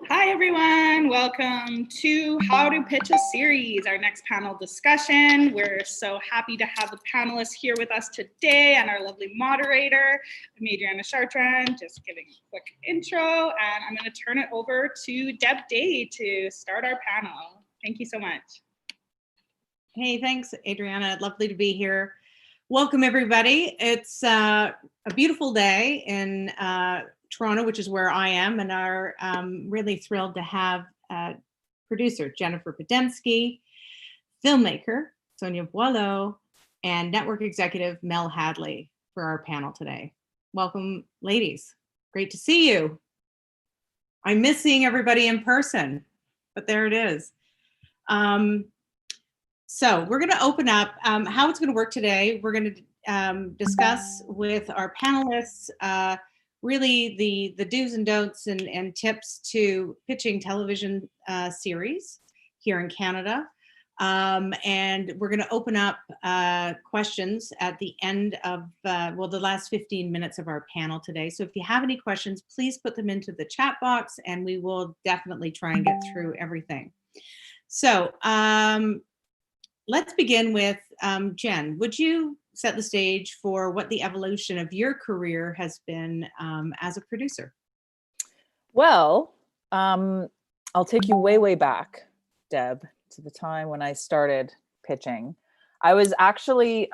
Hi, everyone. Welcome to How to Pitch a Series, our next panel discussion. We're so happy to have the panelists here with us today and our lovely moderator. I'm Adriana Chartrand, just giving a quick intro, and I'm going to turn it over to Deb Day to start our panel. Thank you so much. Hey, thanks, Adriana. Lovely to be here. Welcome, everybody. It's a beautiful day in Toronto, which is where I am, and are really thrilled to have producer Jennifer Podemski, filmmaker Sonia Beaulieu, and network executive Mel Hadley for our panel today. Welcome, ladies. Great to see you. I'm miss seeing everybody in person, but there it is. So we're going to open up how it's going to work today. We're going to discuss with our panelists really the do's and don'ts and tips to pitching television series here in Canada. And we're going to open up questions at the end of, the last 15 minutes of our panel today. So if you have any questions, please put them into the chat box and we will definitely try and get through everything. So let's begin with Jen. Would you set the stage for what the evolution of your career has been as a producer? Well, I'll take you way, way back, Deb, to the time when I started pitching. I was actually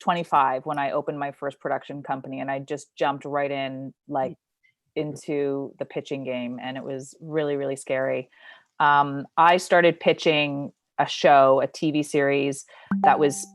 25 when I opened my first production company, and I just jumped right in, like, into the pitching game, and it was really, really scary. I started pitching a show, a TV series that was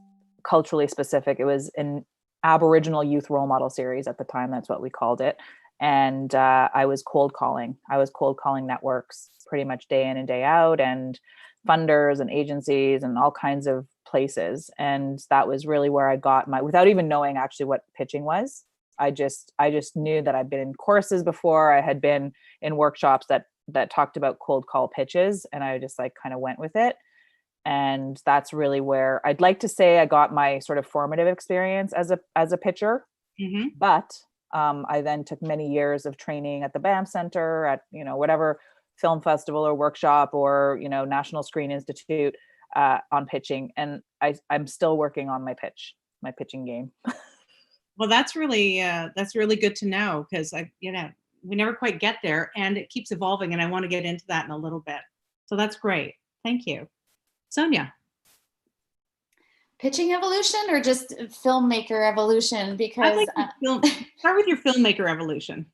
culturally specific. It was an Aboriginal youth role model series at the time. That's what we called it. And I was cold calling. I was cold calling networks pretty much day in and day out, and funders and agencies and all kinds of places. And that was really where I got my, without even knowing actually what pitching was. I just knew that I'd been in courses before. I had been in workshops that talked about cold call pitches, and I just like kind of went with it. And that's really where I'd like to say I got my sort of formative experience as a pitcher. Mm-hmm. But I then took many years of training at the BAM Center, at whatever film festival or workshop or National Screen Institute on pitching, and I'm still working on my pitching game. Well, that's really good to know, because we never quite get there, and it keeps evolving, and I want to get into that in a little bit. So that's great. Thank you. Sonia. Pitching evolution or just filmmaker evolution? Because start with your filmmaker evolution.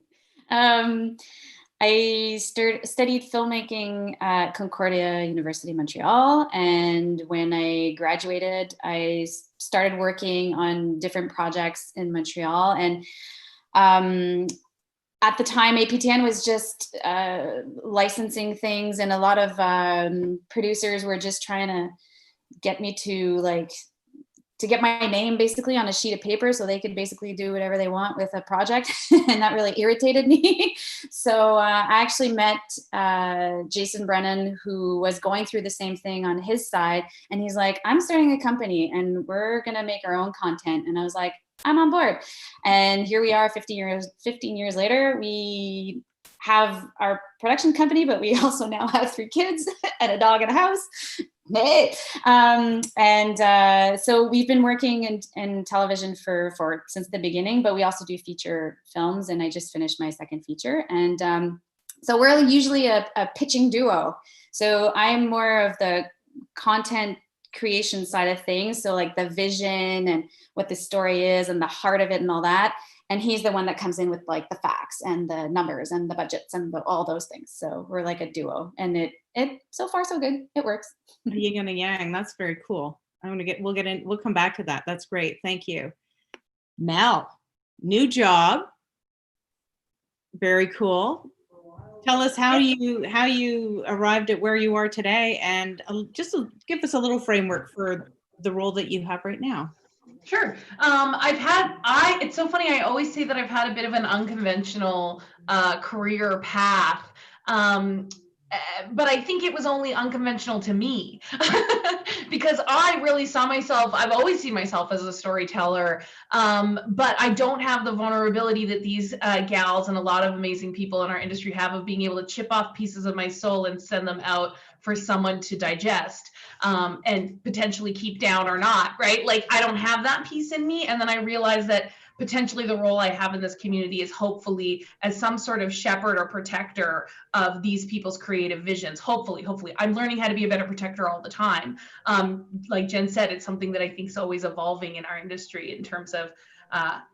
I studied filmmaking at Concordia University, Montreal. And when I graduated, I started working on different projects in Montreal. And at the time, APTN was just licensing things, and a lot of producers were just trying to get me to get my name basically on a sheet of paper so they could basically do whatever they want with a project. And that really irritated me. So I actually met Jason Brennan, who was going through the same thing on his side. And he's like, I'm starting a company and we're going to make our own content. And I was like, I'm on board. And here we are 15 years later. We have our production company, but we also now have 3 kids and a dog and a house. Hey. So we've been working in television for since the beginning, but we also do feature films, and I just finished my second feature. And so we're usually a pitching duo. So I'm more of the content creation side of things, so like the vision and what the story is and the heart of it and all that, and he's the one that comes in with like the facts and the numbers and the budgets and all those things. So we're like a duo, and it so far so good. It works. Yin and yang. That's very cool. We'll come back to that. That's great. Thank you. Mel, new job. Very cool. Tell us how you arrived at where you are today, and just give us a little framework for the role that you have right now. Sure. It's so funny. I always say that I've had a bit of an unconventional career path. but I think it was only unconventional to me because I really saw myself, I've always seen myself as a storyteller, but I don't have the vulnerability that these gals and a lot of amazing people in our industry have of being able to chip off pieces of my soul and send them out for someone to digest and potentially keep down or not, right? Like I don't have that piece in me. And then I realized that potentially the role I have in this community is hopefully as some sort of shepherd or protector of these people's creative visions. Hopefully, I'm learning how to be a better protector all the time. Like Jen said, it's something that I think is always evolving in our industry in terms of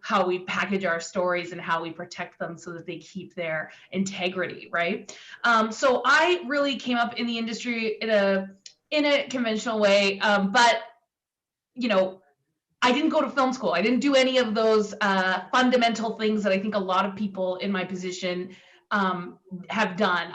how we package our stories and how we protect them so that they keep their integrity, right? So I really came up in the industry in a conventional way, but you know, I didn't go to film school. I didn't do any of those fundamental things that I think a lot of people in my position have done.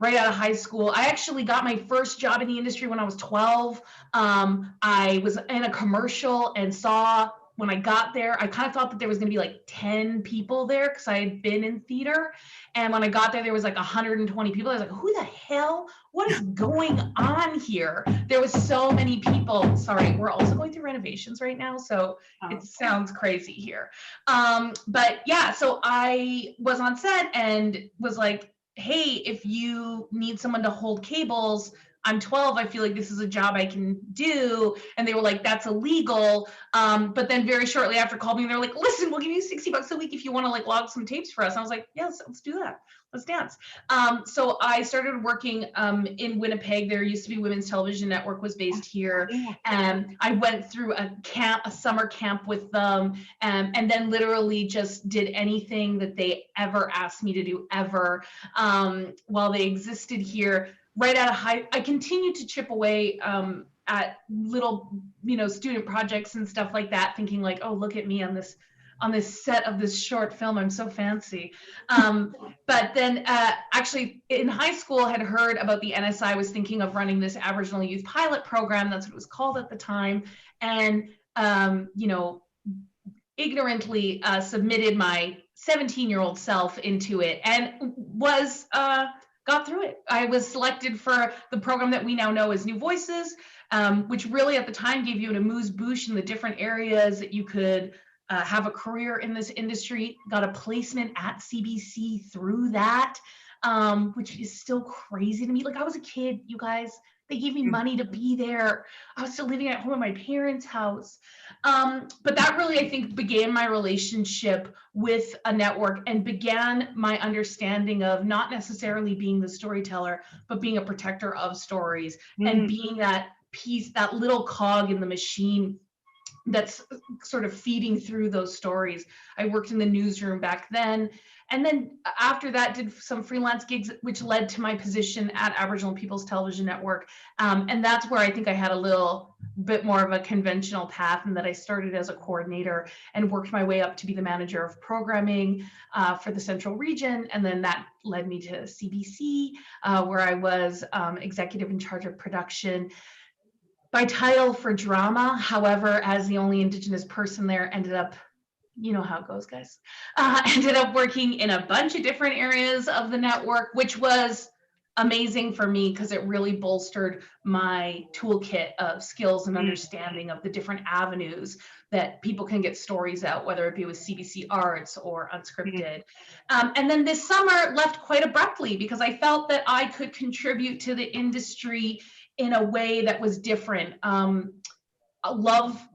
Right out of high school, I actually got my first job in the industry when I was 12. I was in a commercial and saw, when I got there, I kind of thought that there was going to be like 10 people there because I had been in theater. And when I got there was like 120 people. I was like, who the hell? What is going on here? There was so many people. Sorry, we're also going through renovations right now, so it sounds crazy here. But yeah, so I was on set and was like, hey, if you need someone to hold cables, I'm 12, I feel like this is a job I can do. And they were like, that's illegal. But then very shortly after called me and they're like, listen, we'll give you $60 a week if you want to like log some tapes for us. And I was like, yes, let's do that. Let's dance. So I started working in Winnipeg. There used to be Women's Television Network was based here. And I went through a summer camp with them, and then literally just did anything that they ever asked me to do ever while they existed here. Right out of I continued to chip away at little, student projects and stuff like that, thinking like, oh, look at me on this set of this short film. I'm so fancy. But then actually in high school had heard about the NSI, was thinking of running this Aboriginal Youth Pilot Program. That's what it was called at the time. And, ignorantly submitted my 17-year-old self into it and was, got through it. I was selected for the program that we now know as New Voices, which really at the time gave you an amuse-bouche in the different areas that you could have a career in this industry. Got a placement at CBC through that, which is still crazy to me. Like I was a kid, you guys. They gave me money to be there. I was still living at home in my parents' house. But that really, I think, began my relationship with a network and began my understanding of not necessarily being the storyteller, but being a protector of stories and being that piece, that little cog in the machine that's sort of feeding through those stories. I worked in the newsroom back then. And then after that, did some freelance gigs, which led to my position at Aboriginal People's Television Network. And that's where I think I had a little bit more of a conventional path, and that I started as a coordinator and worked my way up to be the manager of programming for the Central Region. And then that led me to CBC, where I was executive in charge of production. By title for drama, however, as the only Indigenous person there, ended up, you know how it goes, guys, ended up working in a bunch of different areas of the network, which was amazing for me because it really bolstered my toolkit of skills and understanding of the different avenues that people can get stories out, whether it be with CBC Arts or unscripted. And then this summer left quite abruptly because I felt that I could contribute to the industry in a way that was different.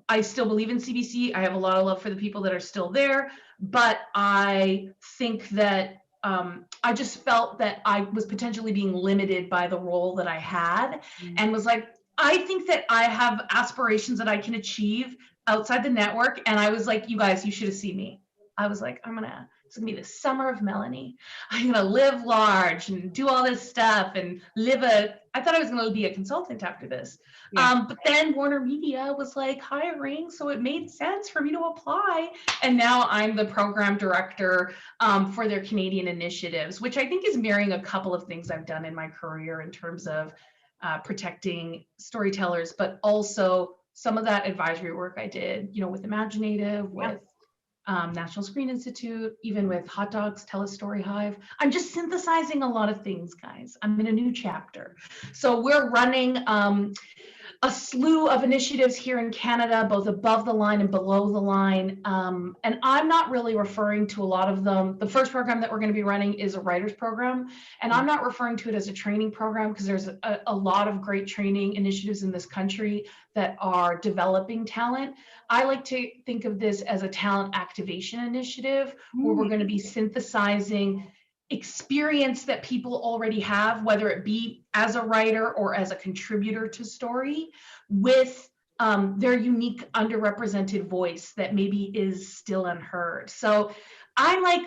I still believe in CBC. I have a lot of love for the people that are still there, but I think that I just felt that I was potentially being limited by the role that I had, and was like, I think that I have aspirations that I can achieve outside the network. And I was like, you guys, you should have seen me. I was like, it's gonna be the summer of Melanie. I'm gonna live large and do all this stuff and I thought I was gonna be a consultant after this. But then Warner Media was like hiring, so it made sense for me to apply. And now I'm the program director for their Canadian initiatives, which I think is mirroring a couple of things I've done in my career in terms of protecting storytellers, but also some of that advisory work I did, with imagineNATIVE, with National Screen Institute, even with Hot Dogs, Tell a Story Hive. I'm just synthesizing a lot of things, guys. I'm in a new chapter. So we're running a slew of initiatives here in Canada, both above the line and below the line. And I'm not really referring to a lot of them. The first program that we're going to be running is a writer's program. And I'm not referring to it as a training program because there's a lot of great training initiatives in this country that are developing talent. I like to think of this as a talent activation initiative where we're going to be synthesizing experience that people already have, whether it be as a writer or as a contributor to story, with their unique underrepresented voice that maybe is still unheard. So I'm like,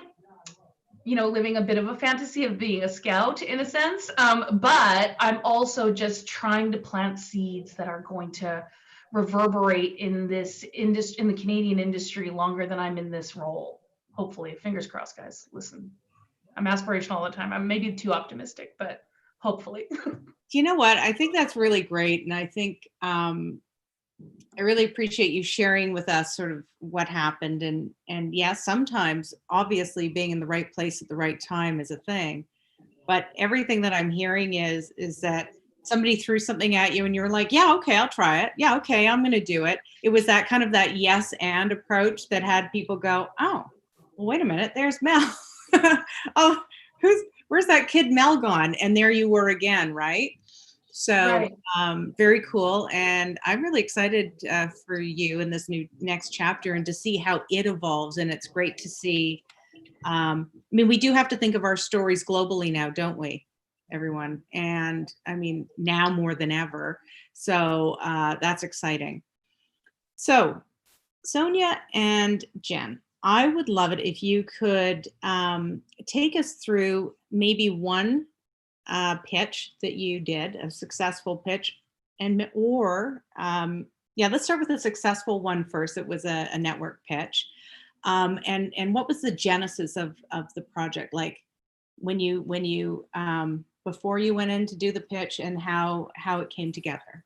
living a bit of a fantasy of being a scout in a sense, but I'm also just trying to plant seeds that are going to reverberate in this industry, in the Canadian industry, longer than I'm in this role. Hopefully, fingers crossed, guys. Listen, I'm aspirational all the time. I'm maybe too optimistic, but hopefully. You know what? I think that's really great. And I think I really appreciate you sharing with us sort of what happened. And yeah, sometimes obviously being in the right place at the right time is a thing. But everything that I'm hearing is that somebody threw something at you and you were like, yeah, okay, I'll try it. Yeah, okay, I'm going to do it. It was that kind of that yes and approach that had people go, oh, well, wait a minute, there's Mel. Oh, where's that kid Mel gone? And there you were again, right? So Right. Very cool. And I'm really excited for you in this next chapter and to see how it evolves. And it's great to see. I mean, we do have to think of our stories globally now, don't we, everyone? And I mean, now more than ever. So that's exciting. So Sonia and Jen, I would love it if you could take us through maybe one pitch that you did, a successful pitch, let's start with a successful one first. It was a network pitch, and what was the genesis of the project like when you before you went in to do the pitch, and how it came together?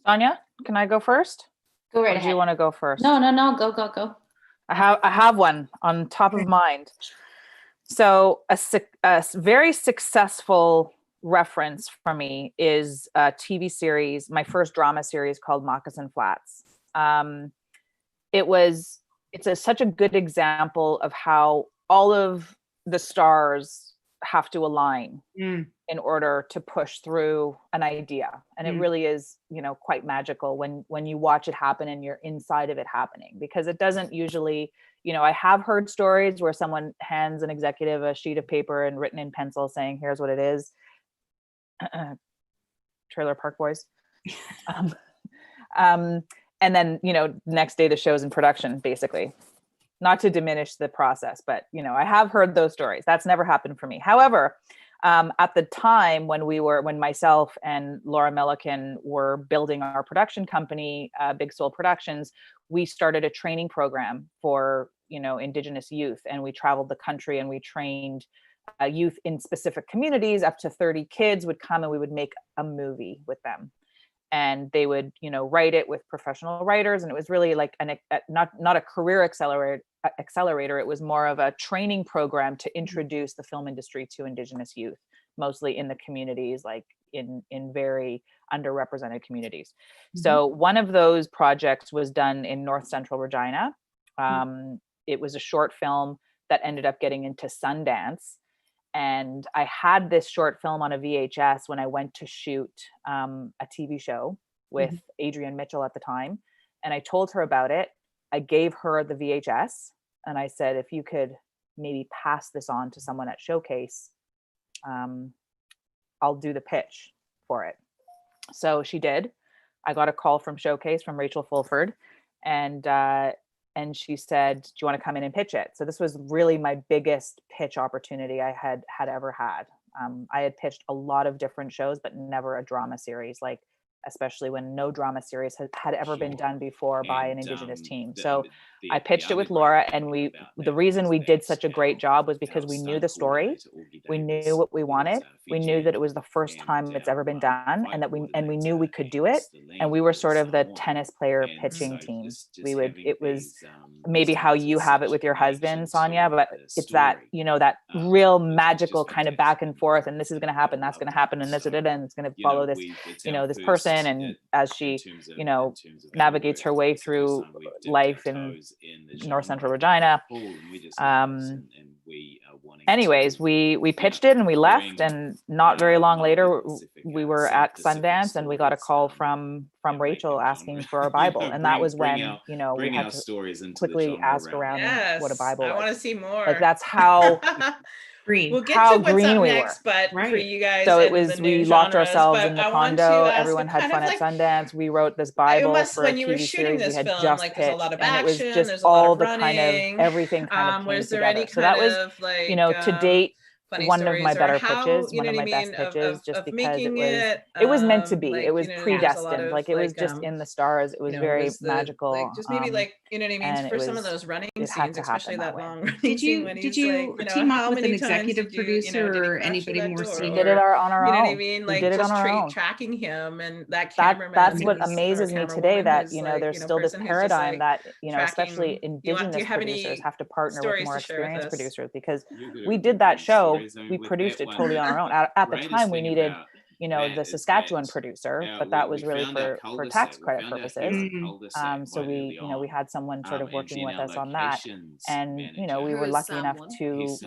Sonia, can I go first? Go right Or ahead. do you want to go first? No, go. I have one on top of mind. So a very successful reference for me is a TV series, my first drama series called Moccasin Flats. It's such a good example of how all of the stars have to align in order to push through an idea. And it really is, quite magical when you watch it happen and you're inside of it happening, because it doesn't usually, I have heard stories where someone hands an executive a sheet of paper and written in pencil saying, here's what it is. Trailer Park Boys. And then, next day the show's in production, basically. Not to diminish the process, but, I have heard those stories. That's never happened for me. However, at the time when myself and Laura Milliken were building our production company, Big Soul Productions, we started a training program for, Indigenous youth. And we traveled the country and we trained youth in specific communities. Up to 30 kids would come and we would make a movie with them. And they would, write it with professional writers. And it was really like not a career accelerator. It was more of a training program to introduce the film industry to Indigenous youth, mostly in the communities, like in very underrepresented communities. So one of those projects was done in North Central Regina. It was a short film that ended up getting into Sundance. And I had this short film on a VHS when I went to shoot a TV show with Adrienne Mitchell at the time. And I told her about it. I gave her the VHS and I said, if you could maybe pass this on to someone at Showcase, I'll do the pitch for it. So she did. I got a call from Showcase, from Rachel Fulford, and she said, do you want to come in and pitch it? So this was really my biggest pitch opportunity I had ever had. I had pitched a lot of different shows, but never a drama series. Like especially when no drama series had ever been done before by an Indigenous team. So I pitched it with Laura, and the reason we did such a great job was because we knew the story, we knew what we wanted, we knew that it was the first time it's ever been done, and we knew we could do it. And we were sort of the tennis player pitching team. It was maybe how you have it with your husband, Sonia, but it's that, that real magical kind of back and forth, and this is going to happen, that's going to happen, and and it's going to follow this, this person. And as she, navigates her way through life in North Central Regina. Anyways, we pitched it and we left, and not very long later we were at Sundance, and we got a call from Rachel asking for our Bible, and that was when we had to quickly ask around what a Bible was. I want to see more. Like, that's how green. We'll get how to what's green up we next, were. but for you guys, so it and was the we new locked genres, ourselves but in the I want to condo. ask Everyone had kind fun of at Sundance. We wrote this Bible for when a you were TV shooting series we this had film, just like pitched, there's a lot of and it was action, just there's a lot all of the running. kind of everything kind of came was there together. any So that kind was, of like to date, funny one of stories my or better how, pitches, you one know of what my I mean, best pitches, just of because making it was meant to be. like, It was there's a lot predestined. of, Like, it was just in the stars. It was very was magical. like just maybe like, you know what I mean, and for some of those running it had scenes, to especially happen that that way. long running Did scene when you he's team like, up with an executive producer or anybody more senior? We did it on our own. You know what I mean? Like, we did it just on our own. tracking him, and that cameraman. That's what amazes me today, that there's still this paradigm that especially Indigenous producers have to partner with more experienced producers, because we did that show, we produced it totally on our own. At the time we needed the Saskatchewan producer, but that was really for tax credit purposes. So we had someone sort of working with us on that, and we were lucky enough to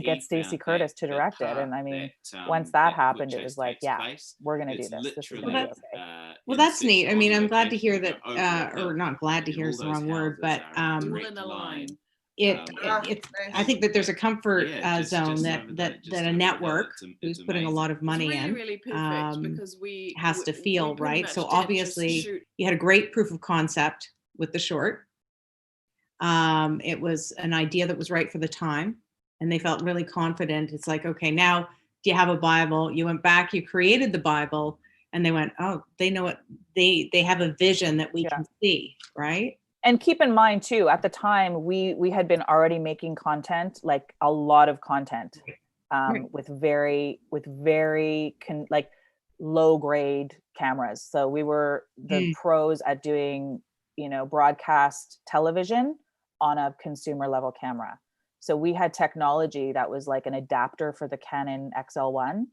get Stacey Curtis to direct it. And I mean, once that happened, it was like, yeah, we're gonna do this. This is gonna be okay. Well, that's neat. I mean, I'm glad to hear that, or not glad to hear is the wrong word, but I think that there's a comfort zone that a network who's putting a lot of money in has to feel, right? So obviously you had a great proof of concept with the short. It was an idea that was right for the time, and they felt really confident. It's like, okay, now do you have a Bible? You went back, you created the Bible, and they went, oh, they know it. They have a vision that we can see, right? And keep in mind too, at the time we had been already making content, like a lot of content, with very like low grade cameras. So we were the pros at doing, broadcast television on a consumer level camera. So we had technology that was like an adapter for the Canon XL1.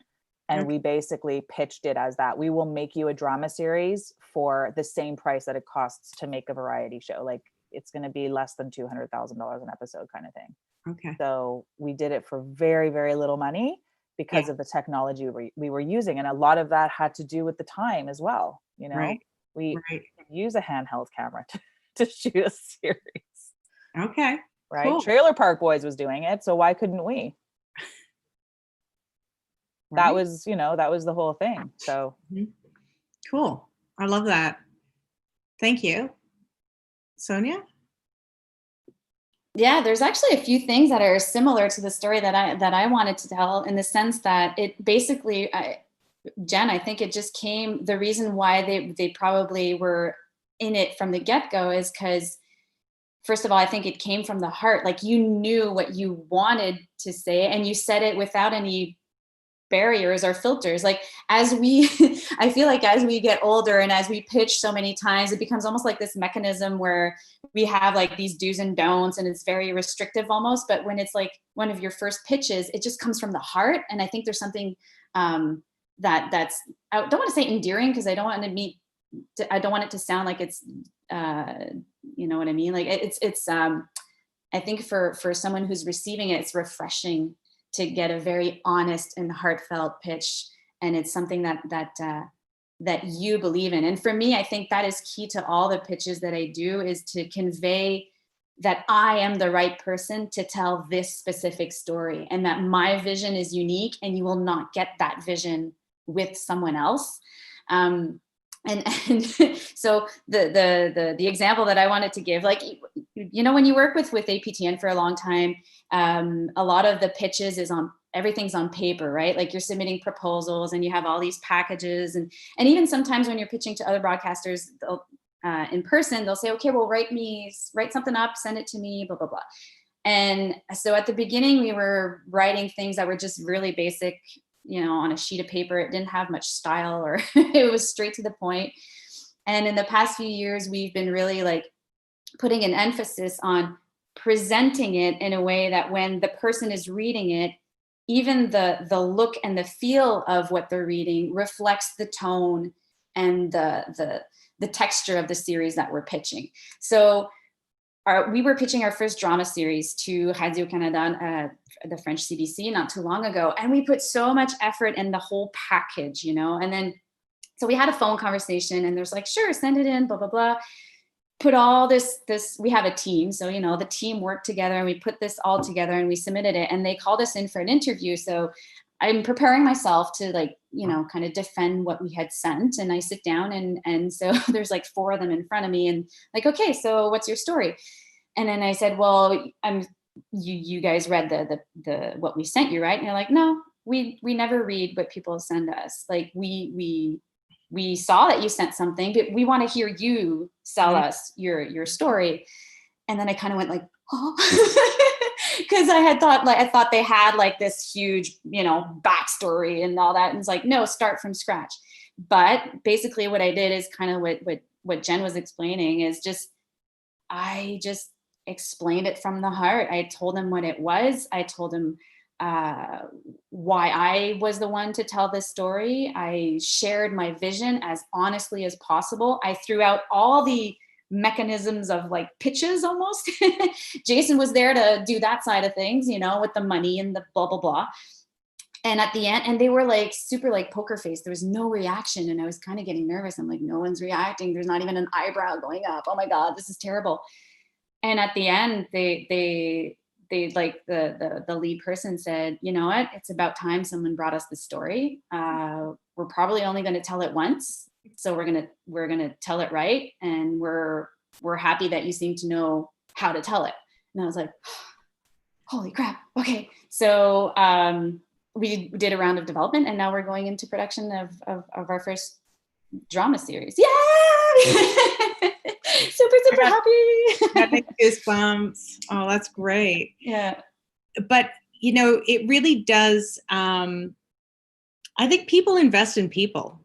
And we basically pitched it as that. We will make you a drama series for the same price that it costs to make a variety show. Like, it's going to be less than $200,000 an episode kind of thing. Okay. So we did it for very, very little money because of the technology we were using. And a lot of that had to do with the time as well. We use a handheld camera to shoot a series. Okay. Right. Cool. Trailer Park Boys was doing it. So why couldn't we? That was the whole thing. So cool. I love that. Thank you. Sonia? Yeah, there's actually a few things that are similar to the story that I wanted to tell, in the sense that it basically, Jen, I think it just came, the reason why they probably were in it from the get-go is because, first of all, I think it came from the heart. Like, you knew what you wanted to say, and you said it without any barriers or filters. Like, I feel like as we get older and as we pitch so many times, it becomes almost like this mechanism where we have like these do's and don'ts, and it's very restrictive almost. But when it's like one of your first pitches, it just comes from the heart. And I think there's something that's, I don't want to say endearing, because I don't want it to sound like it's, you know what I mean? Like, it's I think for someone who's receiving it, it's refreshing to get a very honest and heartfelt pitch, and it's something that you believe in. And for me, I think that is key to all the pitches that I do, is to convey that I am the right person to tell this specific story, and that my vision is unique, and you will not get that vision with someone else. And so the example that I wanted to give, like, when you work with APTN for a long time, a lot of the pitches is on everything's on paper, right? Like you're submitting proposals and you have all these packages, and even sometimes when you're pitching to other broadcasters, in person, they'll say, okay, well, write something up, send it to me, blah, blah, blah. And so at the beginning, we were writing things that were just really basic, on a sheet of paper. It didn't have much style, or it was straight to the point. And in the past few years, we've been really like putting an emphasis on presenting it in a way that when the person is reading it, even the look and the feel of what they're reading reflects the tone and the texture of the series that we're pitching. So we were pitching our first drama series to Radio-Canada, the French CBC, not too long ago. And we put so much effort in the whole package, and then, so we had a phone conversation and there's like, sure, send it in, blah, blah, blah. Put all this, we have a team. So, the team worked together and we put this all together and we submitted it, and they called us in for an interview. So I'm preparing myself to kind of defend what we had sent. And I sit down and so there's like 4 of them in front of me and like, okay, so what's your story? And then I said, well, you guys read the what we sent you, right? And they're like, no, we never read what people send us. Like we saw that you sent something, but we want to hear you sell us your story. And then I kind of went like, oh, because I thought they had like this huge, backstory and all that. And it's like, no, start from scratch. But basically what I did is kind of what Jen was explaining is I just explained it from the heart. I told them what it was. I told them why I was the one to tell this story. I shared my vision as honestly as possible. I threw out all the mechanisms of like pitches almost. Jason was there to do that side of things, with the money and the blah, blah, blah. And at the end, and they were like super like poker face. There was no reaction. And I was kind of getting nervous. I'm like, no one's reacting. There's not even an eyebrow going up. Oh my God, this is terrible. And at the end, they like the lead person said, you know what, it's about time someone brought us the story. We're probably only going to tell it once. So we're gonna tell it right, and we're happy that you seem to know how to tell it. And I was like, holy crap, okay. So we did a round of development, and now we're going into production of our first drama series. Yeah. super happy. That makes goosebumps. Oh, that's great. Yeah. But it really does. I think people invest in people.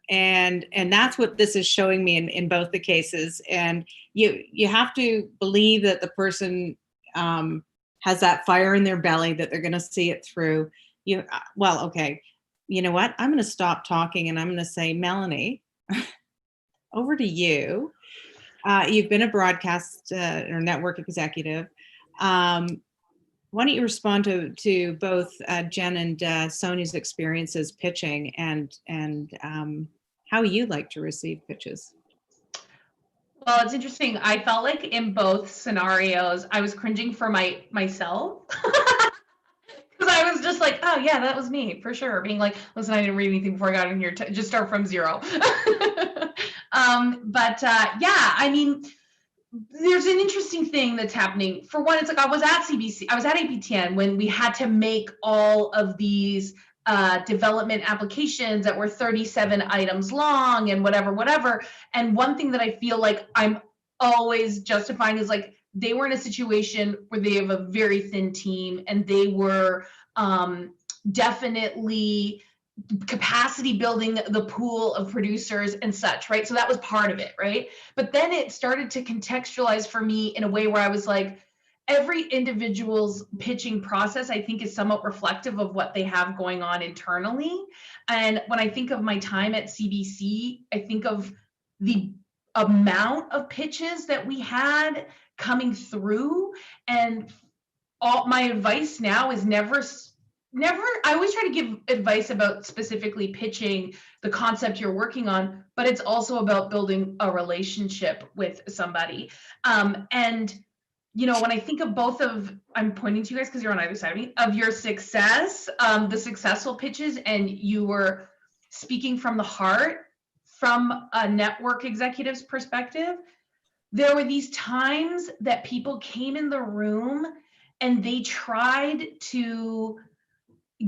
And that's what this is showing me in both the cases. And you have to believe that the person has that fire in their belly, that they're going to see it through. Okay, you know what? I'm going to stop talking and I'm going to say, Melanie, over to you. You've been a broadcast or network executive. Why don't you respond to both Jen and Sonia's experiences pitching and how you like to receive pitches? Well, it's interesting. I felt like in both scenarios, I was cringing for myself. Because I was just like, oh yeah, that was me for sure. Being like, listen, I didn't read anything before I got in here. Just start from zero. Yeah, I mean, there's an interesting thing that's happening. For one, it's like I was at APTN when we had to make all of these development applications that were 37 items long and whatever. And one thing that I feel like I'm always justifying is like, they were in a situation where they have a very thin team, and they were definitely capacity building the pool of producers and such, right? So that was part of it, right? But then it started to contextualize for me in a way where I was like, every individual's pitching process, I think, is somewhat reflective of what they have going on internally. And when I think of my time at CBC, I think of the amount of pitches that we had coming through, and all my advice now is never, I always try to give advice about specifically pitching the concept you're working on, but it's also about building a relationship with somebody. And when I think of both of, I'm pointing to you guys because you're on either side of me, of your success, the successful pitches, and you were speaking from the heart, from a network executive's perspective, there were these times that people came in the room and they tried to,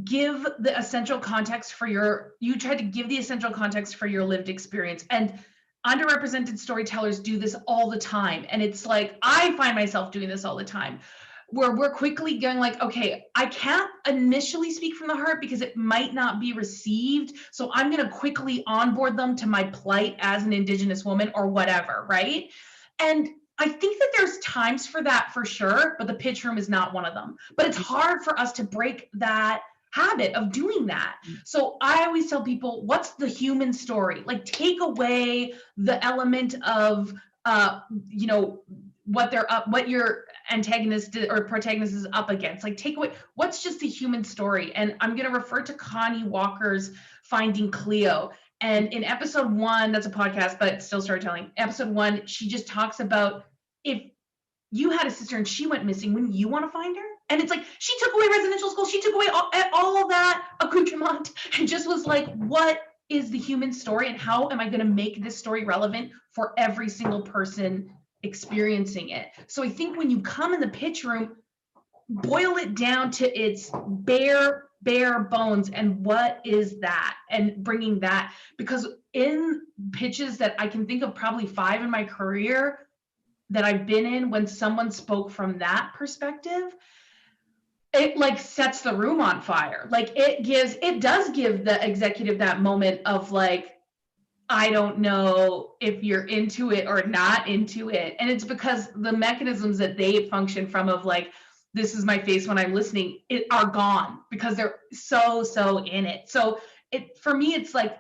give the essential context for you try to give the essential context for your lived experience. And underrepresented storytellers do this all the time. And it's like, I find myself doing this all the time, where we're quickly going like, okay, I can't initially speak from the heart because it might not be received. So I'm going to quickly onboard them to my plight as an Indigenous woman or whatever, right? And I think that there's times for that for sure, but the pitch room is not one of them. But it's hard for us to break that habit of doing that. So I always tell people, what's the human story? Like, take away the element of, you know, what your antagonist or protagonist is up against. Like, take away what's just the human story. And I'm going to refer to Connie Walker's Finding Cleo. And in episode 1, that's a podcast, but still storytelling. Episode 1, she just talks about, if you had a sister and she went missing, wouldn't you want to find her? And it's like, she took away residential school. She took away all of that accoutrement and just was like, what is the human story? And how am I going to make this story relevant for every single person experiencing it? So I think when you come in the pitch room, boil it down to its bare bones, and what is that, and bringing that, because in pitches that I can think of, probably 5 in my career that I've been in, when someone spoke from that perspective, it like sets the room on fire. Like, it does give the executive that moment of like, I don't know if you're into it or not into it. And it's because the mechanisms that they function from of like, this is my face when I'm listening, are gone because they're so in it. So for me, it's like,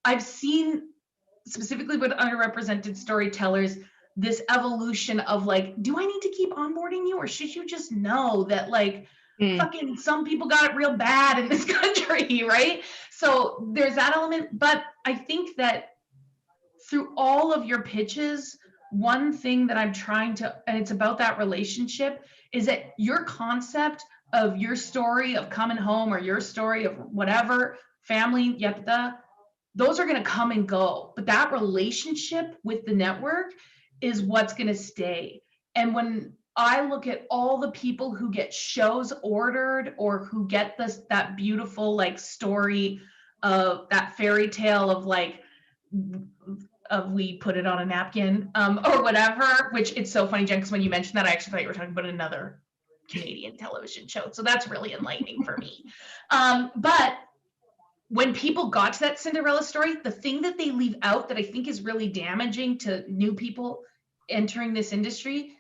I've seen specifically with underrepresented storytellers, this evolution of like, do I need to keep onboarding you, or should you just know that like, fucking some people got it real bad in this country, right? So there's that element. But I think that through all of your pitches, one thing that I'm trying to, and it's about that relationship, is that your concept of your story of coming home, or your story of whatever, family, those are going to come and go. But that relationship with the network is what's going to stay. And when I look at all the people who get shows ordered, or who get that beautiful like story of that fairy tale of like, we put it on a napkin, or whatever, which it's so funny, Jen, because when you mentioned that, I actually thought you were talking about another Canadian television show. So that's really enlightening for me. But when people got to that Cinderella story, the thing that they leave out that I think is really damaging to new people entering this industry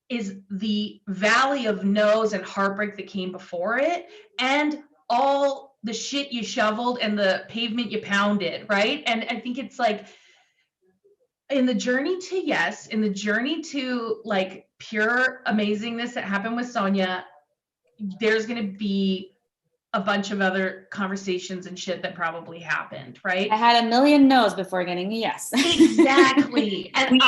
is the valley of no's and heartbreak that came before it, and all the shit you shoveled and the pavement you pounded, right? And I think it's like, in the journey to yes, in the journey to like pure amazingness that happened with Sonia, there's going to be a bunch of other conversations and shit that probably happened, right? I had a million no's before getting a yes. Exactly. And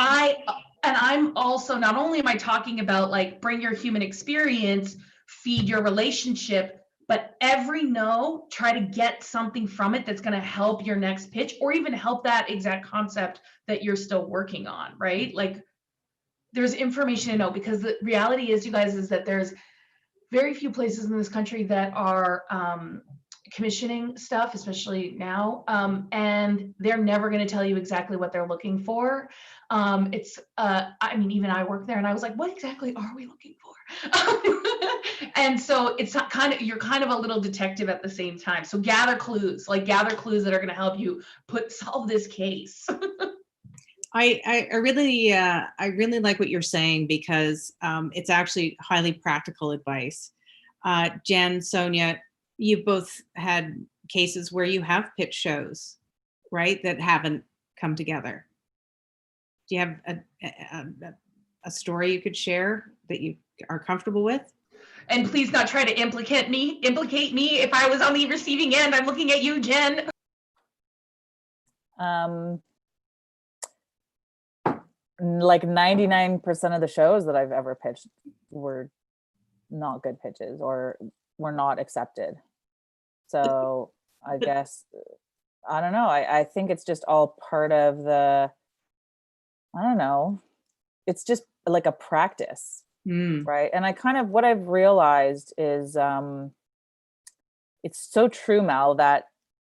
I'm also, not only am I talking about like, bring your human experience, feed your relationship, but every no, try to get something from it that's going to help your next pitch, or even help that exact concept that you're still working on, right? Like, there's information to know, because the reality is, you guys, is that there's very few places in this country that are commissioning stuff, especially now, and they're never going to tell you exactly what they're looking for. I mean, even I work there, and I was like, what exactly are we looking for? And so it's not you're kind of a little detective at the same time. So gather clues that are going to help you solve this case. I really like what you're saying, because it's actually highly practical advice. Jen, Sonia, you both had cases where you have pitch shows, right, that haven't come together. Do you have a story you could share that you are comfortable with? And please not try to implicate me if I was on the receiving end. I'm looking at you, Jen. Like 99% of the shows that I've ever pitched were not good pitches, or were not accepted. So I guess, I don't know. I think it's just all part of the, I don't know. It's just like a practice, right? And I kind of, what I've realized is it's so true, Mel, that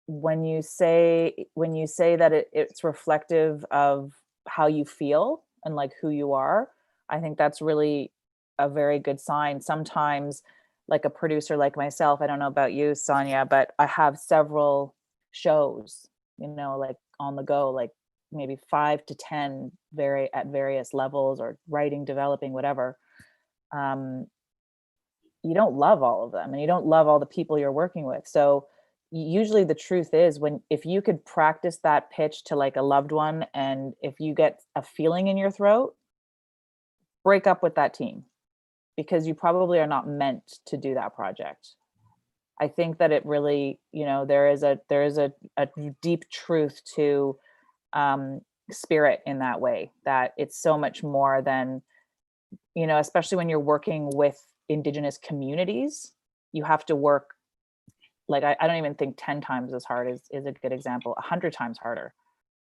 when you say that it's reflective of how you feel and like who you are, I think that's really a very good sign. Sometimes, like a producer like myself, I don't know about you, Sonia, but I have several shows, like on the go, like maybe 5 to 10 at various levels, or writing, developing, whatever. You don't love all of them, and you don't love all the people you're working with. So usually the truth is, if you could practice that pitch to like a loved one, and if you get a feeling in your throat, break up with that team, because you probably are not meant to do that project. I think that it really, there is a deep truth to spirit in that way, that it's so much more than, especially when you're working with Indigenous communities, you have to work, like, I don't even think 10 times as hard is a good example, 100 times harder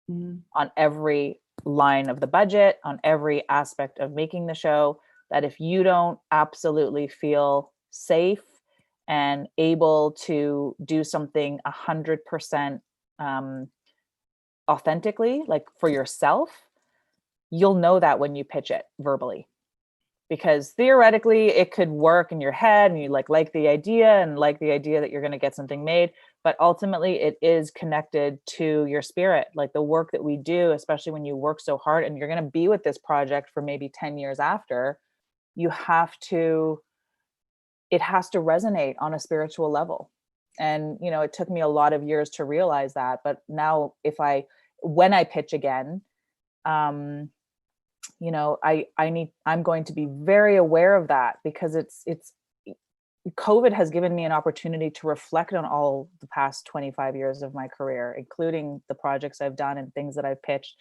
on every line of the budget, on every aspect of making the show, that if you don't absolutely feel safe and able to do something 100% authentically, like for yourself, you'll know that when you pitch it verbally. Because theoretically it could work in your head, and you like the idea that you're going to get something made, but ultimately it is connected to your spirit. Like the work that we do, especially when you work so hard and you're going to be with this project for maybe 10 years after, it has to resonate on a spiritual level. And, it took me a lot of years to realize that, but now when I pitch again, I'm going to be very aware of that, because it's COVID has given me an opportunity to reflect on all the past 25 years of my career, including the projects I've done and things that I've pitched.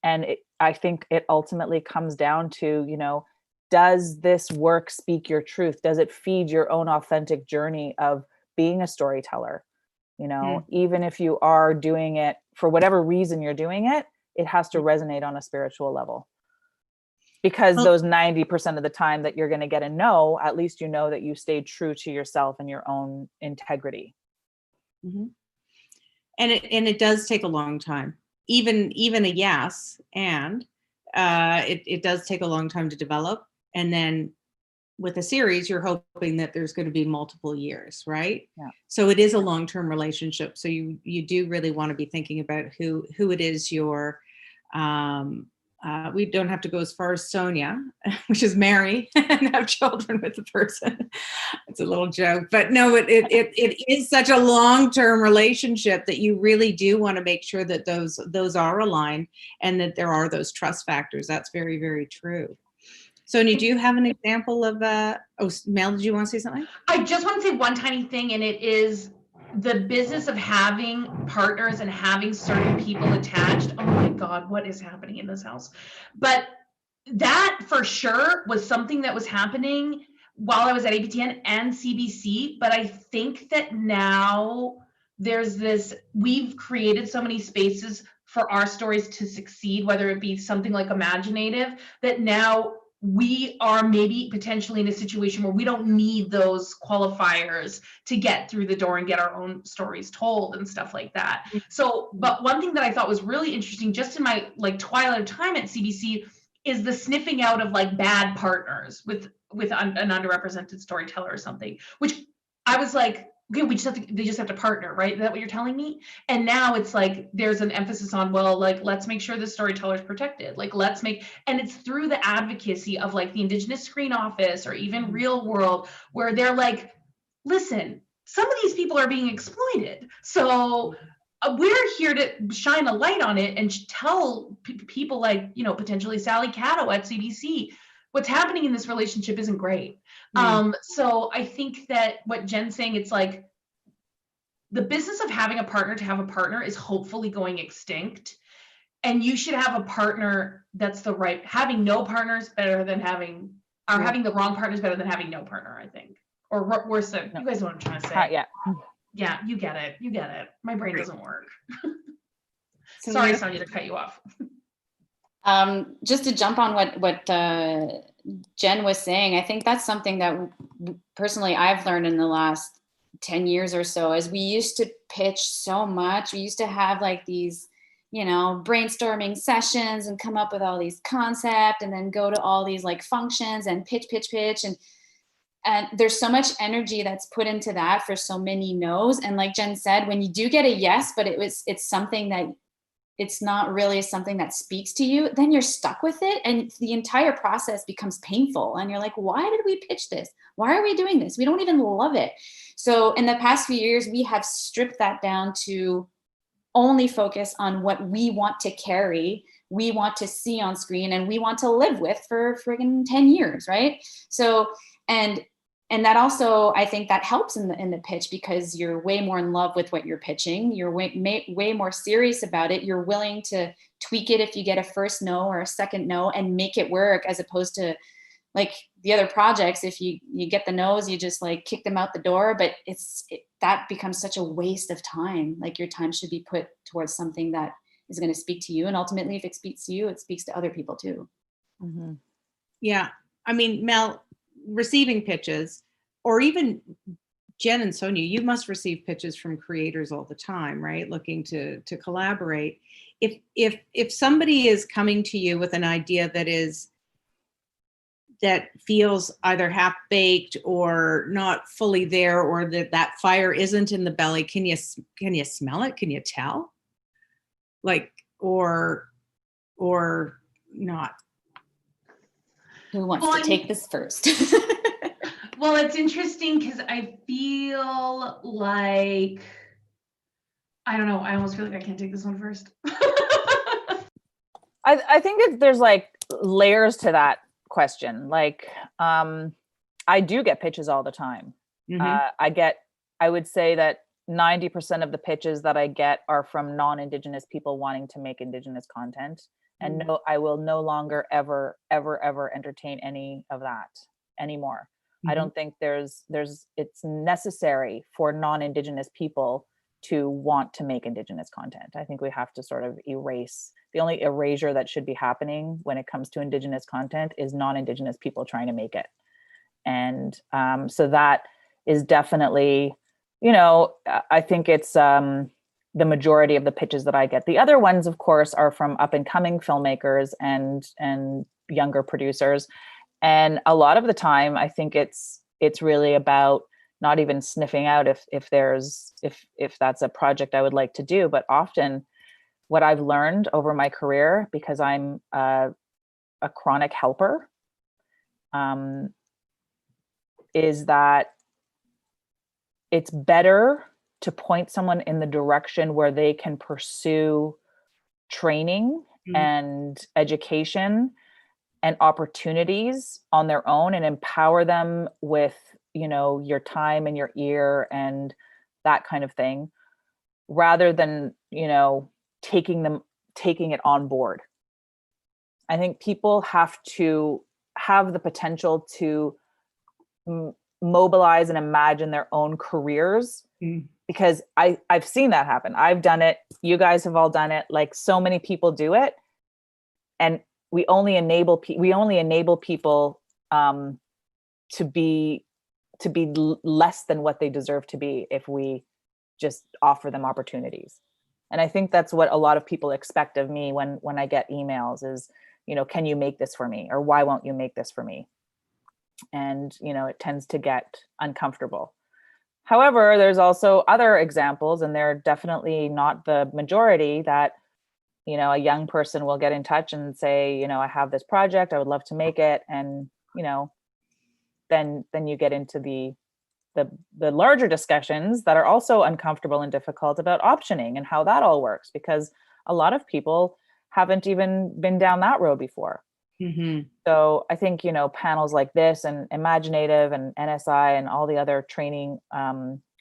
And I think it ultimately comes down to, does this work speak your truth? Does it feed your own authentic journey of being a storyteller? Even if you are doing it for whatever reason you're doing it, it has to resonate on a spiritual level. Because those 90% of the time that you're going to get a no, at least you know that you stayed true to yourself and your own integrity. Mm-hmm. And it does take a long time, even a yes, and it does take a long time to develop. And then with a series, you're hoping that there's going to be multiple years, right? Yeah. So it is a long-term relationship. So you do really want to be thinking about who it is you're. We don't have to go as far as Sonia, which is marry and have children with the person. It's a little joke, but no, it is such a long-term relationship that you really do want to make sure that those are aligned, and that there are those trust factors. That's very, very true. Sonia, do you have an example of Mel, did you want to say something? I just want to say one tiny thing, and it is the business of having partners and having certain people attached. Oh my God, what is happening in this house? But that for sure was something that was happening while I was at APTN and CBC. But I think that now we've created so many spaces for our stories to succeed, whether it be something like imagineNATIVE, that now we are maybe potentially in a situation where we don't need those qualifiers to get through the door and get our own stories told and stuff like that. So, but one thing that I thought was really interesting just in my like twilight of time at CBC is the sniffing out of like bad partners with an underrepresented storyteller or something, which I was like, okay, they just have to partner, right? Is that what you're telling me? And now it's like, there's an emphasis on, well, like, let's make sure the storyteller is protected. Like, and it's through the advocacy of like the Indigenous Screen Office or even Real World, where they're like, listen, some of these people are being exploited. So we're here to shine a light on it and tell people like, potentially Sally Caddo at CBC, what's happening in this relationship isn't great. So I think that what Jen's saying, it's like the business of having a partner to have a partner is hopefully going extinct. And you should have a partner that's having no partners better than having the wrong partners better than having no partner, I think. Or worse, you guys know what I'm trying to say. Yeah, you get it. My brain doesn't work. Sorry, Sonia, to cut you off. Just to jump on what Jen was saying, I think that's something that personally I've learned in the last 10 years or so is we used to pitch so much. We used to have like these, brainstorming sessions and come up with all these concepts and then go to all these like functions and pitch. And there's so much energy that's put into that for so many no's. And like Jen said, when you do get a yes, but it's something that it's not really something that speaks to you, then you're stuck with it. And the entire process becomes painful. And you're like, why did we pitch this? Why are we doing this? We don't even love it. So in the past few years, we have stripped that down to only focus on what we want to carry, we want to see on screen, and we want to live with for friggin' 10 years, right? So, and that also, I think that helps in the pitch, because you're way more in love with what you're pitching. You're way more serious about it. You're willing to tweak it if you get a first no or a second no and make it work, as opposed to like the other projects. If you get the no's, you just like kick them out the door. But that becomes such a waste of time. Like your time should be put towards something that is going to speak to you. And ultimately, if it speaks to you, it speaks to other people too. Mm-hmm. Yeah. I mean, Mel, receiving pitches, or even Jen and Sonia, you must receive pitches from creators all the time, right? Looking to collaborate. If somebody is coming to you with an idea that feels either half-baked or not fully there, or that fire isn't in the belly, can you smell it? Can you tell? Like, or not? Who wants to take this first? Well, it's interesting because I feel like, I don't know, I almost feel like I can't take this one first. I think there's like layers to that question. Like, I do get pitches all the time. Mm-hmm. I would say that 90% of the pitches that I get are from non-Indigenous people wanting to make Indigenous content. And no, I will no longer ever entertain any of that anymore. I don't think it's necessary for non-Indigenous people to want to make Indigenous content. I think we have to sort of erase. The only erasure that should be happening when it comes to Indigenous content is non-Indigenous people trying to make it. And so that is definitely, I think it's the majority of the pitches that I get. The other ones, of course, are from up and coming filmmakers and younger producers. And a lot of the time, I think it's really about not even sniffing out if that's a project I would like to do, but often what I've learned over my career, because I'm a chronic helper, is that it's better to point someone in the direction where they can pursue training and education and opportunities on their own, and empower them with, your time and your ear and that kind of thing, rather than, taking it on board. I think people have to have the potential to mobilize and imagine their own careers, because I've seen that happen. I've done it. You guys have all done it. Like, so many people do it, and we only enable people to be less than what they deserve to be if we just offer them opportunities. And I think that's what a lot of people expect of me when I get emails is, can you make this for me? Or why won't you make this for me? And, it tends to get uncomfortable. However, there's also other examples, and they're definitely not the majority, that a young person will get in touch and say, I have this project, I would love to make it. And, then you get into the larger discussions that are also uncomfortable and difficult about optioning and how that all works, because a lot of people haven't even been down that road before. So I think, panels like this and imagineNATIVE and NSI and all the other training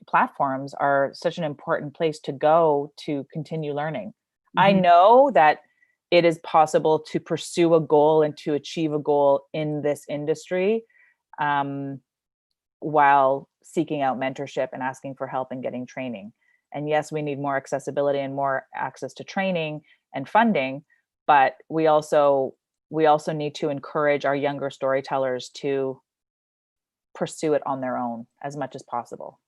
platforms are such an important place to go to continue learning. I know that it is possible to pursue a goal and to achieve a goal in this industry while seeking out mentorship and asking for help and getting training. And yes, we need more accessibility and more access to training and funding, but we also need to encourage our younger storytellers to pursue it on their own as much as possible.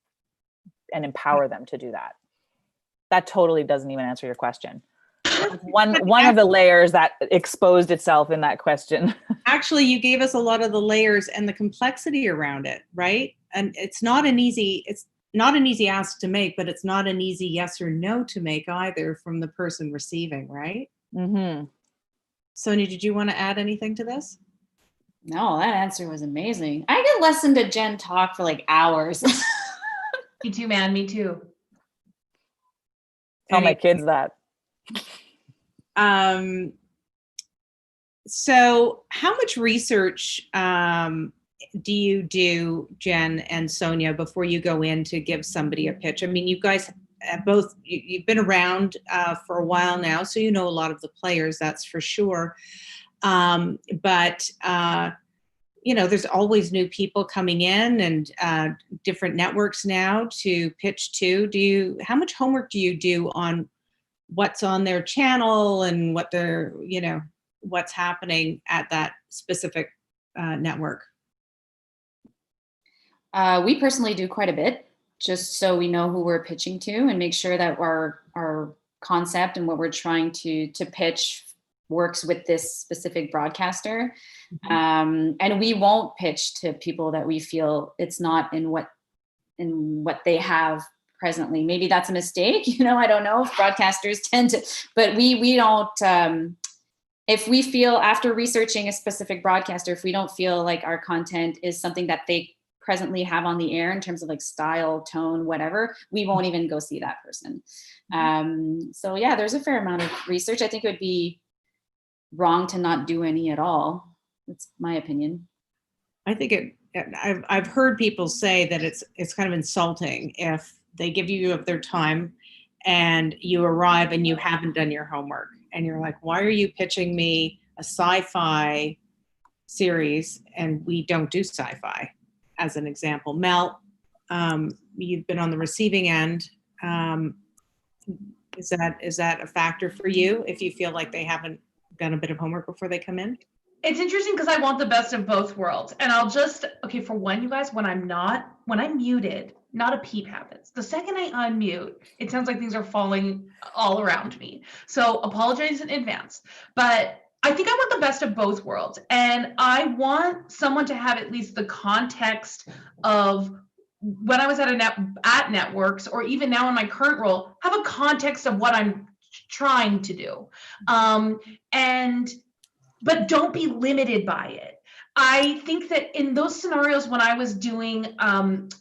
and empower them to do that. That totally doesn't even answer your question. One of the layers that exposed itself in that question. Actually, you gave us a lot of the layers and the complexity around it, right? And it's not an easy ask to make, but it's not an easy yes or no to make either from the person receiving, right? Mm-hmm. Sonia, did you want to add anything to this? No, that answer was amazing. I could listen to Jen talk for like hours. Me too, man. Me too. Tell my kids that. So how much research do you do, Jen and Sonia, before you go in to give somebody a pitch? I mean, you guys both, you've been around for a while now, so you know a lot of the players, that's for sure. But there's always new people coming in and different networks now to pitch to. How much homework do you do on what's on their channel and what they're, what's happening at that specific network? We personally do quite a bit, just so we know who we're pitching to and make sure that our concept and what we're trying to pitch works with this specific broadcaster. Mm-hmm. And we won't pitch to people that we feel it's not in what they have presently. Maybe that's a mistake, I don't know if broadcasters tend to, but we don't, if we feel after researching a specific broadcaster, if we don't feel like our content is something that they presently have on the air in terms of like style, tone, whatever, we won't even go see that person. So yeah, there's a fair amount of research. I think it would be wrong to not do any at all. That's my opinion. I think I've heard people say that it's kind of insulting if they give you of their time and you arrive and you haven't done your homework and you're like, why are you pitching me a sci-fi series and we don't do sci-fi, as an example. Mel, you've been on the receiving end. Is that a factor for you if you feel like they haven't done a bit of homework before they come in? It's interesting because I want the best of both worlds. And I'll just, for one, you guys, when I'm muted, not a peep happens. The second I unmute, it sounds like things are falling all around me. So apologize in advance. But I think I want the best of both worlds. And I want someone to have at least the context of when I was at networks, or even now in my current role, have a context of what I'm trying to do. But don't be limited by it. I think that in those scenarios when I was doing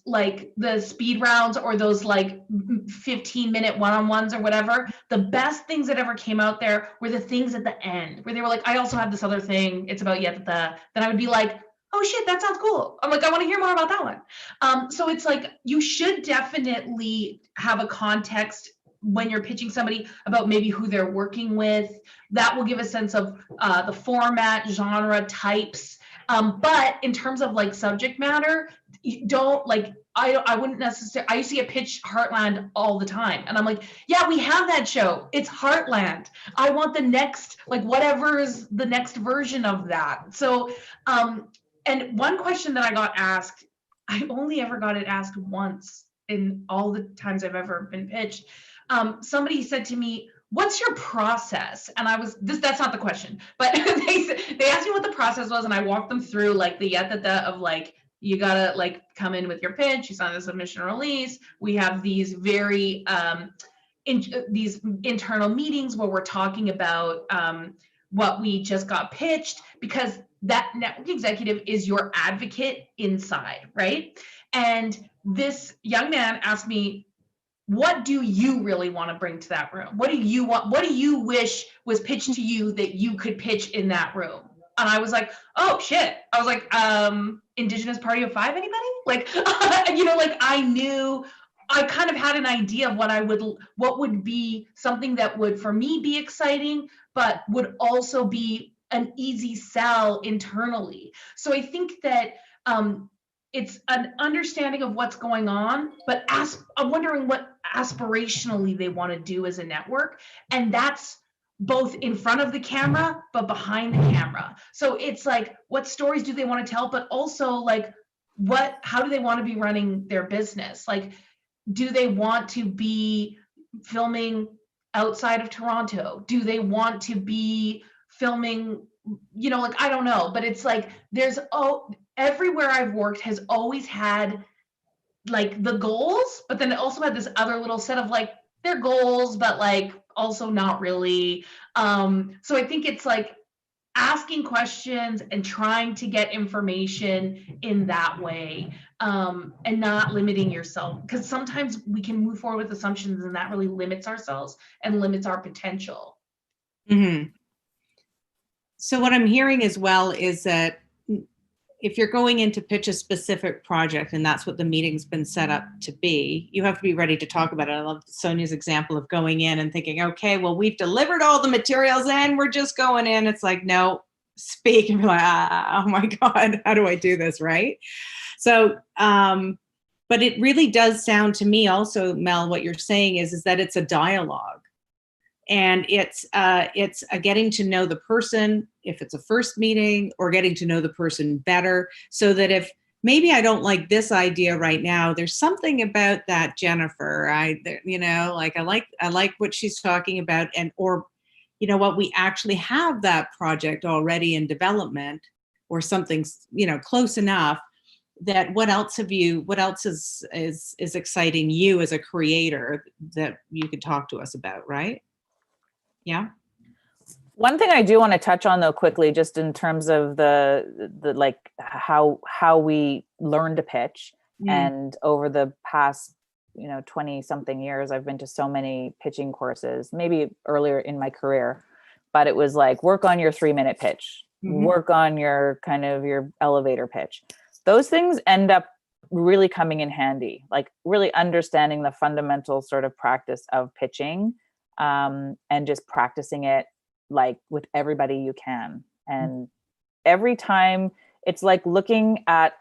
like the speed rounds or those like 15-minute one-on-ones or whatever, the best things that ever came out there were the things at the end where they were like, I also have this other thing, it's about then I would be like, oh shit, that sounds cool. I'm like, I want to hear more about that one. So it's like, you should definitely have a context when you're pitching somebody about maybe who they're working with. That will give a sense of the format, genre, types. But in terms of like subject matter, you don't like, I wouldn't necessarily, I see a pitch Heartland all the time. And I'm like, yeah, we have that show. It's Heartland. I want the next, like whatever is the next version of that. So, and one question that I got asked, I only ever got it asked once in all the times I've ever been pitched. Somebody said to me, what's your process? And that's not the question, but they asked me what the process was, and I walked them through like the of like, you gotta like come in with your pitch, you sign the submission release. We have these very these internal meetings where we're talking about what we just got pitched, because that network executive is your advocate inside, right? And this young man asked me, what do you really want to bring to that room? What do you want? What do you wish was pitched to you that you could pitch in that room? And I was like, oh shit. I was like, Indigenous Party of Five, anybody? Like, like I kind of had an idea of what would be something that would, for me, be exciting, but would also be an easy sell internally. So I think that, it's an understanding of what's going on, but I'm wondering what aspirationally they want to do as a network. And that's both in front of the camera, but behind the camera. So it's like, what stories do they want to tell? But also like, how do they want to be running their business? Like, do they want to be filming outside of Toronto? Do they want to be filming, you know, like, I don't know, but it's like, there's, everywhere I've worked has always had like the goals, but then it also had this other little set of like their goals, but like also not really. So I think it's like asking questions and trying to get information in that way, and not limiting yourself, because sometimes we can move forward with assumptions and that really limits ourselves and limits our potential. Mm-hmm. So what I'm hearing as well is that if you're going in to pitch a specific project, and that's what the meeting's been set up to be, you have to be ready to talk about it. I love Sonia's example of going in and thinking, okay, well, we've delivered all the materials and we're just going in. It's like, no, speak. And be like, oh my God, how do I do this, right? So, but it really does sound to me also, Mel, what you're saying is that it's a dialogue. And it's a getting to know the person, if it's a first meeting, or getting to know the person better, so that if maybe I don't like this idea right now, there's something about that, Jennifer, I like what she's talking about, and or you know what, we actually have that project already in development, or something's, you know, close enough that what else is exciting you as a creator that you could talk to us about, right? Yeah. One thing I do want to touch on though quickly, just in terms of the like how we learn to pitch, and over the past 20 something years, I've been to so many pitching courses, maybe earlier in my career, but it was like, work on your 3-minute pitch, work on your your elevator pitch. Those things end up really coming in handy, like really understanding the fundamental sort of practice of pitching, and just practicing it like with everybody you can. And every time it's like looking at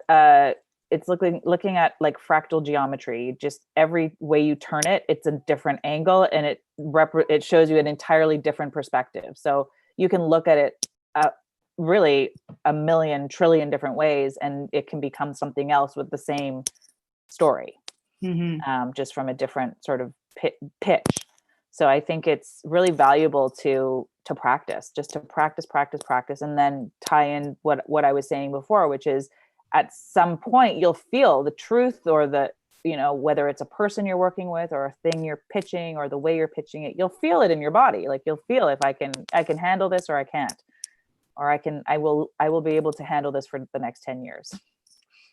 looking at like fractal geometry. Just every way you turn it, it's a different angle, and it shows you an entirely different perspective. So you can look at it really a million trillion different ways, and it can become something else with the same story, just from a different sort of pitch. So I think it's really valuable to practice, just to practice, and then tie in what I was saying before, which is at some point you'll feel the truth, or the, whether it's a person you're working with or a thing you're pitching or the way you're pitching it, you'll feel it in your body. Like you'll feel if I can handle this, or I can't, or I will be able to handle this for the next 10 years.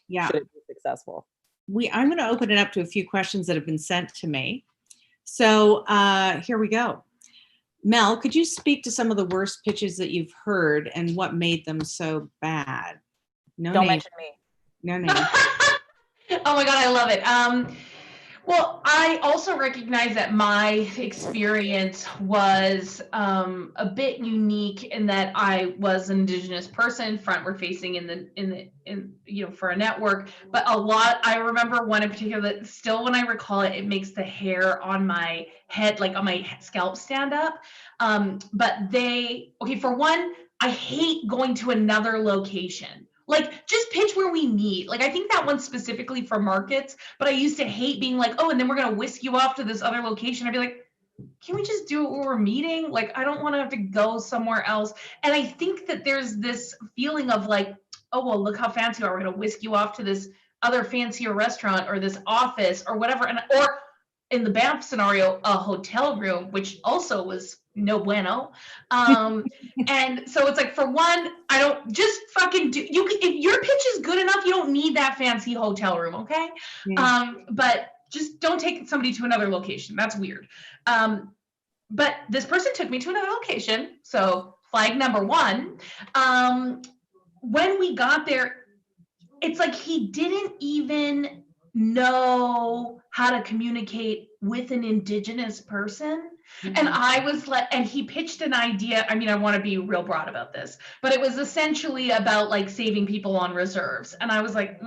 Yeah. Should it be successful? I'm going to open it up to a few questions that have been sent to me. So here we go. Mel, could you speak to some of the worst pitches that you've heard and what made them so bad? No Don't name. mention me. No name. Oh my God, I love it. Well, I also recognize that my experience was a bit unique in that I was an Indigenous person, frontward facing in for a network. But I remember one in particular that still, when I recall it, it makes the hair on my head, like on my scalp, stand up. But for one, I hate going to another location. Like, just pitch where we meet. Like, I think that one's specifically for markets, but I used to hate being like, oh, and then we're going to whisk you off to this other location. I'd be like, can we just do it where we're meeting? Like, I don't want to have to go somewhere else. And I think that there's this feeling of like, oh, well, look how fancy we are. We're going to whisk you off to this other fancier restaurant or this office or whatever. Or in the Banff scenario, a hotel room, which also was no bueno. And so it's like, for one, I don't just fucking do, if your pitch is good enough, you don't need that fancy hotel room. Okay. But just don't take somebody to another location. That's weird. But this person took me to another location. So flag number one. When we got there, it's like he didn't even know how to communicate with an Indigenous person. And I was like, and he pitched an idea. I mean, I want to be real broad about this, but it was essentially about like saving people on reserves. And I was like,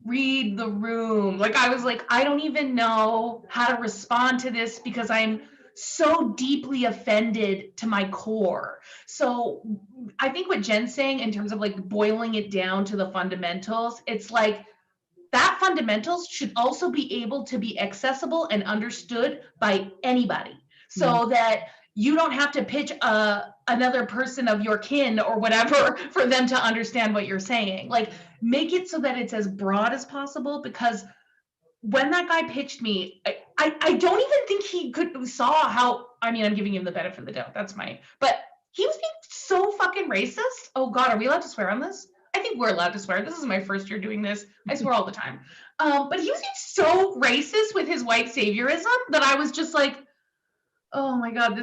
read the room. Like, I was like, I don't even know how to respond to this because I'm so deeply offended to my core. So I think what Jen's saying in terms of like boiling it down to the fundamentals, it's like that fundamentals should also be able to be accessible and understood by anybody, so that you don't have to pitch another person of your kin or whatever for them to understand what you're saying. Like, make it so that it's as broad as possible, because when that guy pitched me, I don't even think he saw how, I mean, I'm giving him the benefit of the doubt. But he was being so fucking racist. Oh God, are we allowed to swear on this? I think we're allowed to swear. This is my first year doing this. I swear all the time. But he was being so racist with his white saviorism that I was just like, oh my God,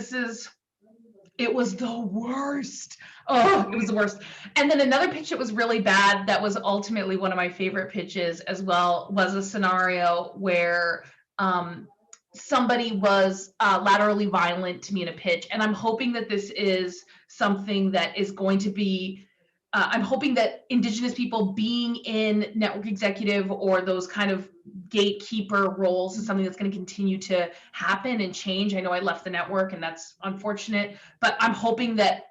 it was the worst. Oh, it was the worst. And then another pitch that was really bad, that was ultimately one of my favorite pitches as well, was a scenario where somebody was laterally violent to me in a pitch. And I'm hoping that this is something that is going to be, I'm hoping that Indigenous people being in network executive or those kind of gatekeeper roles is something that's going to continue to happen and change. I know I left the network and that's unfortunate, but I'm hoping that,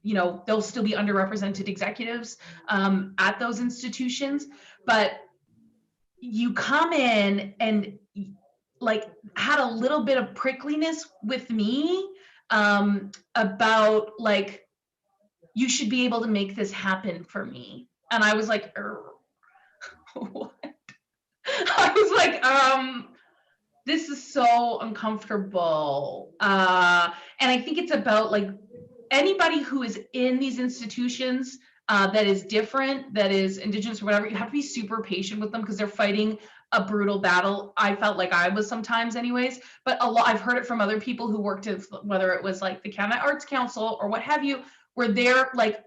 you know, there'll still be underrepresented executives at those institutions. But you come in and like had a little bit of prickliness with me about like, you should be able to make this happen for me. And I was like, what? I was like, this is so uncomfortable. And I think it's about like anybody who is in these institutions that is different, that is Indigenous or whatever, you have to be super patient with them because they're fighting a brutal battle. I felt like I was sometimes anyways, but I've heard it from other people who worked at, whether it was like the Canada Arts Council or what have you, where they're like,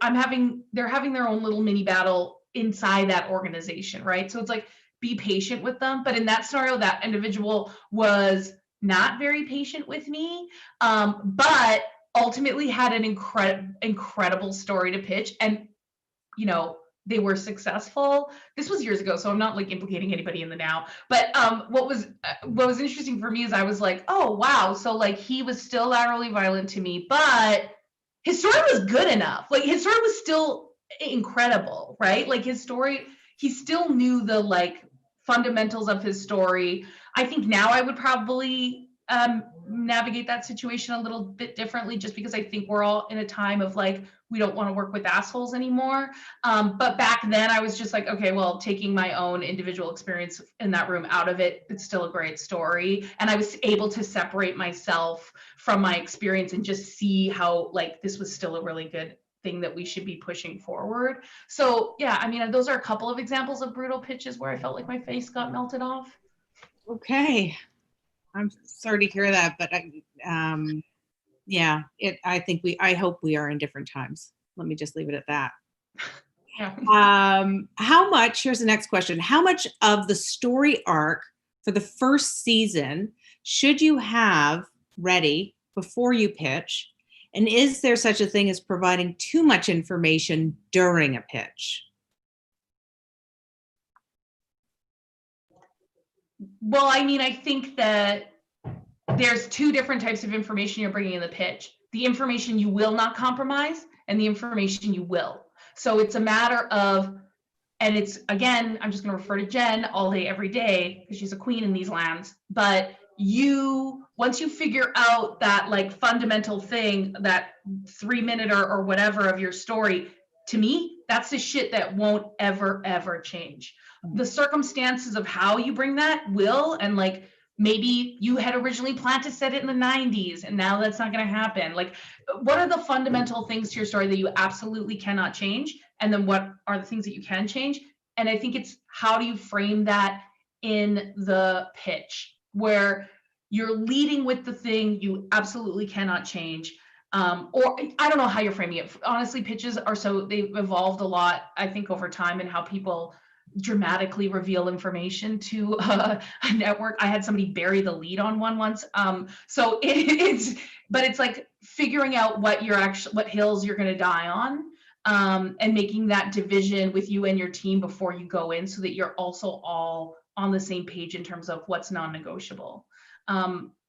they're having their own little mini battle inside that organization, right? So it's like, be patient with them. But in that scenario, that individual was not very patient with me, but ultimately had an incredible story to pitch. And, you know, they were successful. This was years ago, so I'm not like implicating anybody in the now. But what was interesting for me is I was like, oh, wow. So like he was still laterally violent to me, but his story was good enough. Like his story was still incredible, right? Like his story, he still knew the like fundamentals of his story. I think now I would probably navigate that situation a little bit differently, just because I think we're all in a time of like, we don't want to work with assholes anymore. But back then I was just like, okay, well, taking my own individual experience in that room out of it, it's still a great story. And I was able to separate myself from my experience and just see how like this was still a really good thing that we should be pushing forward. So yeah, I mean, those are a couple of examples of brutal pitches where I felt like my face got melted off. Okay. I'm sorry to hear that, but yeah, I hope we are in different times. Let me just leave it at that. Yeah. How much, here's the next question. How much of the story arc for the first season should you have ready before you pitch? And is there such a thing as providing too much information during a pitch? Well, I mean, I think that there's two different types of information you're bringing in the pitch. The information you will not compromise and the information you will. So it's a matter of, and it's, again, I'm just going to refer to Jen all day, every day, because she's a queen in these lands. But once you figure out that like fundamental thing, that 3-minute or whatever of your story, to me, that's the shit that won't ever change. The circumstances of how you bring that will, and like maybe you had originally planned to set it in the 90s and now that's not going to happen. Like, what are the fundamental things to your story that you absolutely cannot change? And then what are the things that you can change? And I think it's how do you frame that in the pitch, where you're leading with the thing you absolutely cannot change. Or I don't know how you're framing it. Honestly, pitches are they've evolved a lot, I think, over time, and how people dramatically reveal information to a network. I had somebody bury the lead on one once. So it's like figuring out what hills you're going to die on, and making that division with you and your team before you go in, so that you're also all on the same page in terms of what's non-negotiable.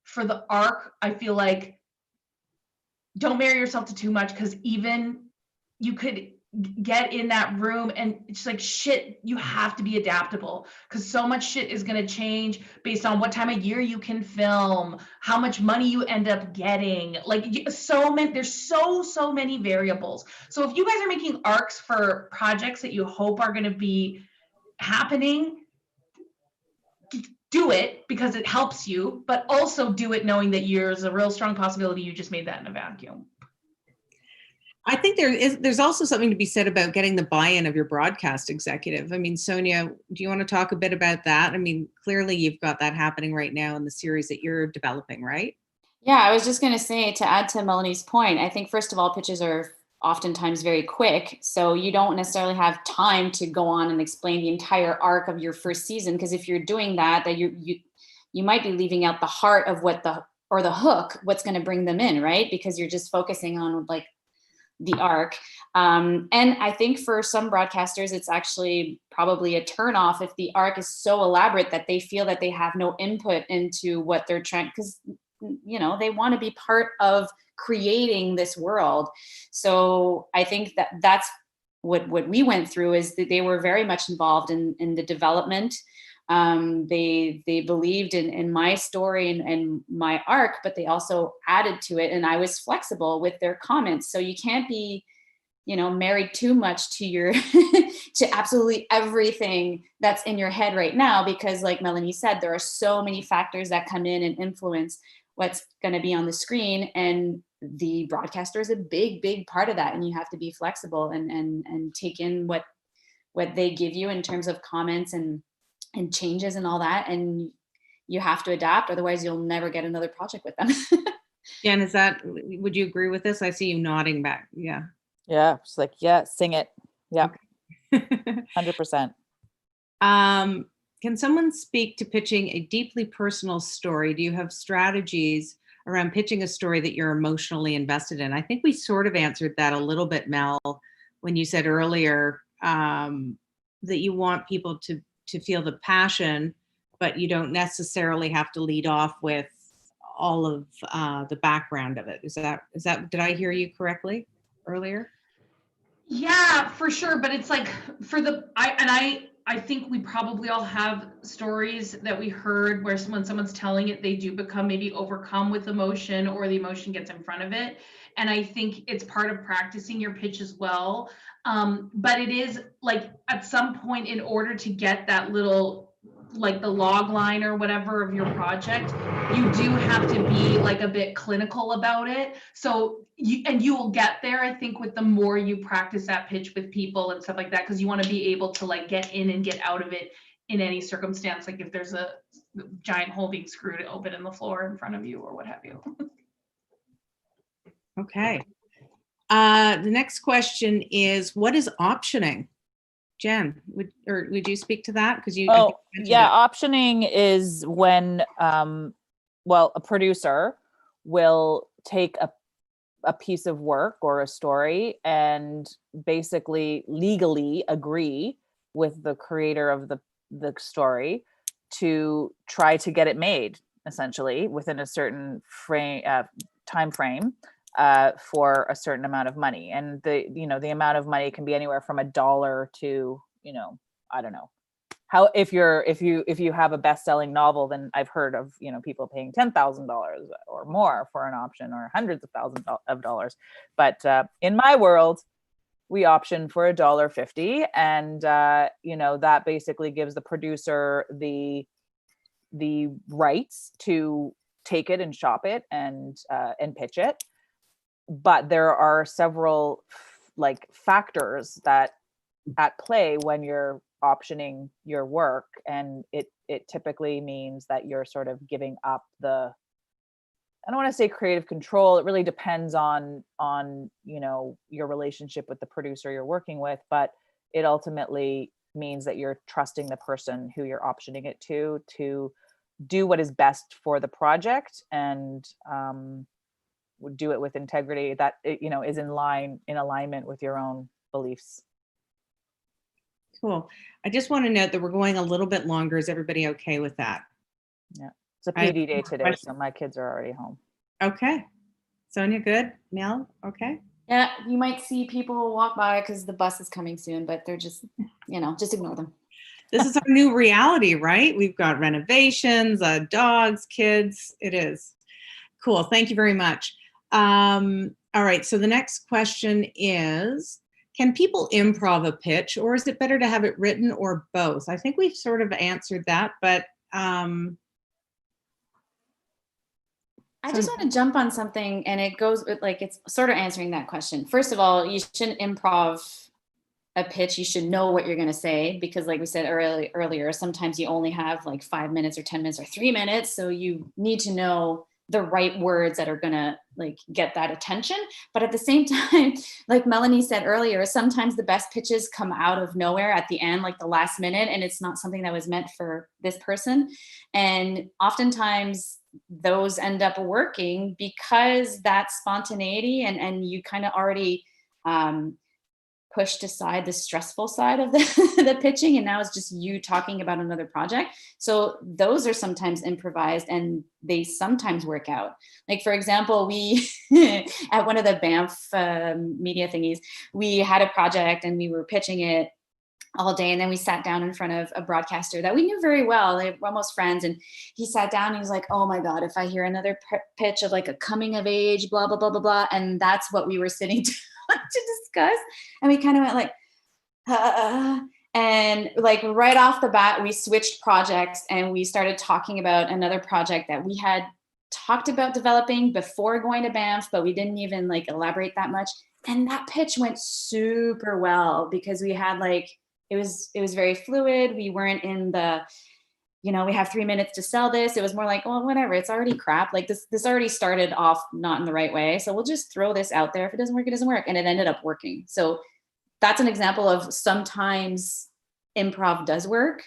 for the arc, I feel like don't marry yourself to too much, because even you could get in that room and it's like, shit, you have to be adaptable, because so much shit is going to change based on what time of year you can film, how much money you end up getting. Like, so many, there's so many variables. So if you guys are making arcs for projects that you hope are going to be happening, do it because it helps you, but also do it knowing that there's a real strong possibility you just made that in a vacuum. I think there's also something to be said about getting the buy-in of your broadcast executive. I mean, Sonia, do you want to talk a bit about that? I mean, clearly you've got that happening right now in the series that you're developing, right? Yeah, I was just going to say, to add to Melanie's point, I think first of all, pitches are oftentimes very quick. So you don't necessarily have time to go on and explain the entire arc of your first season, because if you're doing that you might be leaving out the heart of the hook, what's going to bring them in, right? Because you're just focusing on like the arc. And I think for some broadcasters, it's actually probably a turnoff if the arc is so elaborate that they feel that they have no input into what they're trying, because they want to be part of creating this world. So I think that's what we went through, is that they were very much involved in the development. They believed in my story and my arc, but they also added to it, and I was flexible with their comments. So you can't be, married too much to your to absolutely everything that's in your head right now, because like Melanie said, there are so many factors that come in and influence what's going to be on the screen, and the broadcaster is a big part of that, and you have to be flexible and take in what they give you in terms of comments and changes and all that, and you have to adapt, otherwise you'll never get another project with them. Jen, would you agree with this? I see you nodding back. Yeah. Yeah, it's like, yeah, sing it. Yeah, Okay. 100%. Can someone speak to pitching a deeply personal story? Do you have strategies around pitching a story that you're emotionally invested in? I think we sort of answered that a little bit, Mel, when you said earlier that you want people to feel the passion, but you don't necessarily have to lead off with all of the background of it. Is that, did I hear you correctly earlier? Yeah, for sure. But it's like I think we probably all have stories that we heard where when someone's telling it, they do become maybe overcome with emotion, or the emotion gets in front of it. And I think it's part of practicing your pitch as well. But it is like at some point, in order to get that little, like the log line or whatever of your project, you do have to be like a bit clinical about it. So you will get there, I think, with the more you practice that pitch with people and stuff like that, because you want to be able to like get in and get out of it in any circumstance, like if there's a giant hole being screwed open in the floor in front of you or what have you. Okay. The next question is, what is optioning? Jen, would you speak to that? Because you. Oh, yeah. Optioning is when, a producer will take a piece of work or a story and basically legally agree with the creator of the story to try to get it made, essentially within a certain time frame. For a certain amount of money, and the amount of money can be anywhere from $1 to, I don't know how, if you have a best-selling novel, then I've heard of, people paying $10,000 or more for an option, or hundreds of thousands of dollars. But in my world, we option for $1.50, and that basically gives the producer the rights to take it and shop it and pitch it. But there are several factors that at play when you're optioning your work, and it typically means that you're sort of giving up I don't want to say creative control. It really depends on your relationship with the producer you're working with, but it ultimately means that you're trusting the person who you're optioning it to do what is best for the project, and do it with integrity that is in alignment with your own beliefs. Cool. I just want to note that we're going a little bit longer. Is everybody okay with that? Yeah. It's a PD day today, so my kids are already home. Okay. Sonia, good. Mel, okay. Yeah, you might see people walk by because the bus is coming soon, but they're just, just ignore them. This is our new reality, right? We've got renovations, dogs, kids. It is. Cool. Thank you very much. All right. So the next question is, can people improv a pitch, or is it better to have it written, or both? I think we've sort of answered that, but I just want to jump on something, and it goes with it's sort of answering that question. First of all, you shouldn't improv a pitch. You should know what you're going to say, because like we said earlier, sometimes you only have 5 minutes or 10 minutes or 3 minutes. So you need to know the right words that are going to get that attention. But at the same time, like Melanie said earlier, sometimes the best pitches come out of nowhere at the end, the last minute, and it's not something that was meant for this person. And oftentimes those end up working because that spontaneity and you kind of already pushed aside the stressful side of the pitching, and now it's just you talking about another project. So those are sometimes improvised, and they sometimes work out. Like, for example, we at one of the Banff media thingies, we had a project and we were pitching it all day, and then we sat down in front of a broadcaster that we knew very well. They were almost friends, and he sat down and he was like, oh my God, if I hear another pitch of a coming of age, blah, blah, blah, blah, blah. And that's what we were sitting to discuss. And we kind of went and right off the bat, we switched projects and we started talking about another project that we had talked about developing before going to Banff, but we didn't even elaborate that much. And that pitch went super well because we had it was very fluid. We weren't in the, we have 3 minutes to sell this. It was more well, whatever, it's already crap. This already started off not in the right way. So we'll just throw this out there. If it doesn't work, it doesn't work. And it ended up working. So that's an example of sometimes improv does work.